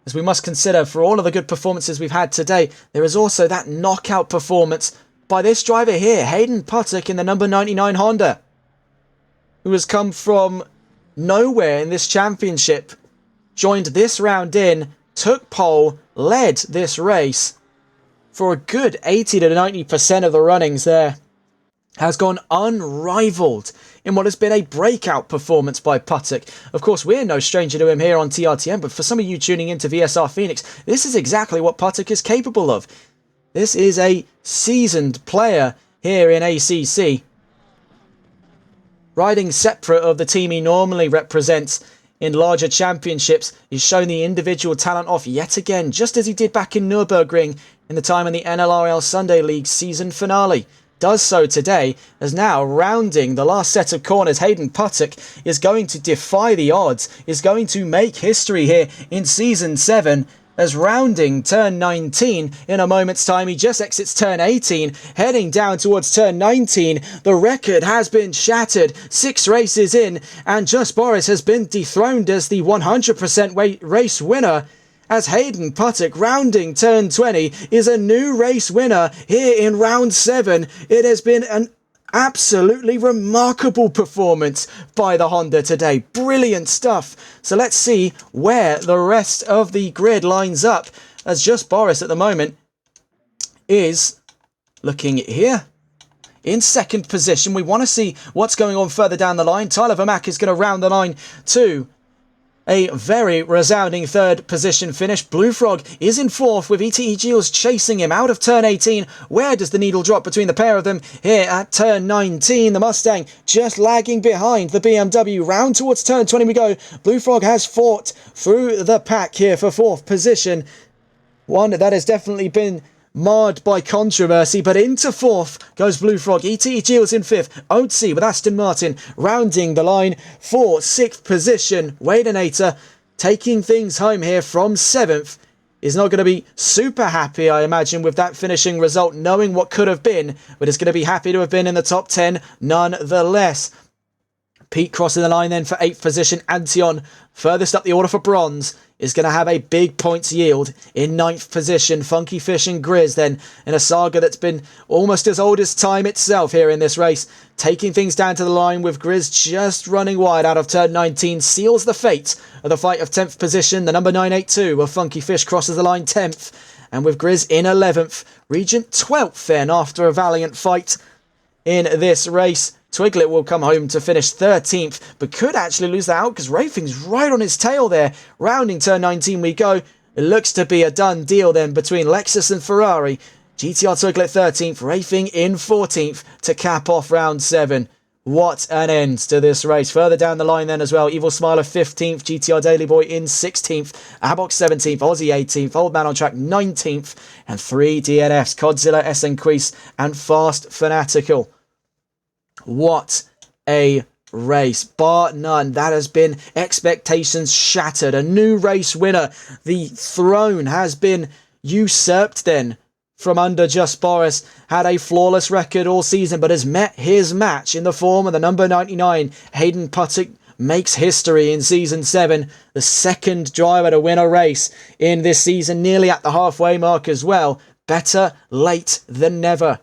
As we must consider, for all of the good performances we've had today, there is also that knockout performance by this driver here, Hayden Puttock in the number 99 Honda, who has come from nowhere in this championship, joined this round in, took pole, led this race for a good 80 to 90% of the runnings there. has gone unrivaled in what has been a breakout performance by Putic. Of course, we're no stranger to him here on TRTN, but for some of you tuning into VSR Phoenix, this is exactly what Putic is capable of. This is a seasoned player here in ACC, riding separate of the team he normally represents in larger championships. He's shown the individual talent off yet again, just as he did back in Nürburgring in the time in the NLRL Sunday League season finale. Does so today, as now rounding the last set of corners, Hayden Putic is going to defy the odds, is going to make history here in Season 7, as rounding turn 19 in a moment's time. He just exits turn 18, heading down towards turn 19. The record has been shattered 6 races in, and Just Boris has been dethroned as the 100% race winner, as Hayden Putic, rounding turn 20, is a new race winner here in round 7. It has been an absolutely remarkable performance by the Honda today. Brilliant stuff. So let's see where the rest of the grid lines up, as Just Boris at the moment is looking here in second position. We want to see what's going on further down the line. Tyler Vermack is going to round the line too. A very resounding third position finish. Blue Frog is in fourth, with ETE Giles chasing him out of turn 18. Where does the needle drop between the pair of them? Here at turn 19, the Mustang just lagging behind the BMW. Round towards turn 20 we go. Blue Frog has fought through the pack here for fourth position. One that has definitely been marred by controversy, but into fourth goes Blue Frog. ETE Giles in fifth. Oatsy with Aston Martin rounding the line for sixth position. Wadenator taking things home here from seventh. Is not going to be super happy, I imagine, with that finishing result, knowing what could have been, but is going to be happy to have been in the top 10 nonetheless. Pete crossing the line then for 8th position. Antion, furthest up the order for bronze, is going to have a big points yield in 9th position. Funky Fish and Grizz then in a saga that's been almost as old as time itself here in this race. Taking things down to the line with Grizz just running wide out of turn 19. Seals the fate of the fight of 10th position. The number 982 of Funky Fish crosses the line 10th. And with Grizz in 11th. Regent 12th then after a valiant fight in this race. Twiglet will come home to finish 13th, but could actually lose that out because Rafing's right on his tail there. Rounding turn 19 we go. It looks to be a done deal then between Lexus and Ferrari. GTR Twiglet 13th, Rafing in 14th to cap off round 7. What an end to this race. Further down the line then as well, Evil Smiler 15th, GTR Daily Boy in 16th, Abox 17th, Aussie 18th, Old Man on Track 19th, and 3 DNFs, Codzilla, SNQuise, and Fast Fanatical. What a race, bar none. That has been expectations shattered. A new race winner. The throne has been usurped then from under Just Boris. Had a flawless record all season, but has met his match in the form of the number 99. Hayden Putic makes history in Season 7. The second driver to win a race in this season, nearly at the halfway mark as well. Better late than never.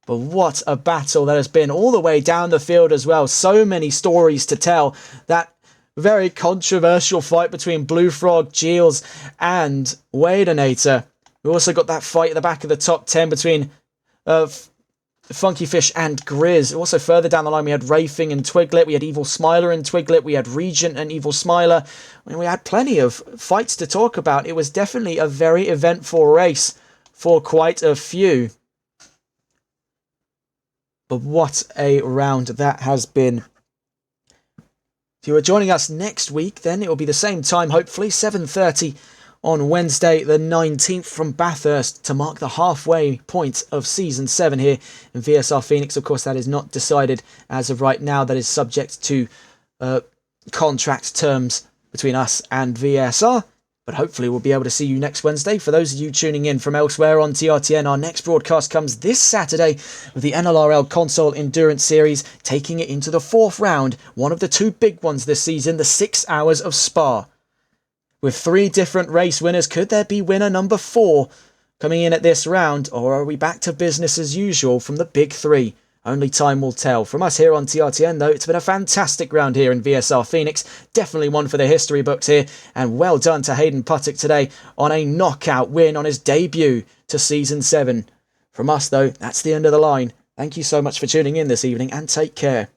But what a battle that has been all the way down the field as well. So many stories to tell. That very controversial fight between Blue Frog, Giles and Wadenator. We also got that fight at the back of the top 10 between Funky Fish and Grizz. Also further down the line we had Rafing and Twiglet. We had Evil Smiler and Twiglet. We had Regent and Evil Smiler. I mean, we had plenty of fights to talk about. It was definitely a very eventful race for quite a few. But what a round that has been. If you are joining us next week, then it will be the same time, hopefully, 7:30 on Wednesday the 19th from Bathurst to mark the halfway point of Season 7 here in VSR Phoenix. Of course, that is not decided as of right now. That is subject to contract terms between us and VSR. But hopefully we'll be able to see you next Wednesday. For those of you tuning in from elsewhere on TRTN, our next broadcast comes this Saturday with the NLRL Console Endurance Series, taking it into the 4th round, one of the 2 big ones this season, the 6 hours of Spa. With 3 different race winners, could there be winner number 4 coming in at this round, or are we back to business as usual from the big 3? Only time will tell. From us here on TRTN, though, it's been a fantastic round here in VSR Phoenix. Definitely one for the history books here. And well done to Hayden Putic today on a knockout win on his debut to Season 7. From us, though, that's the end of the line. Thank you so much for tuning in this evening, and take care.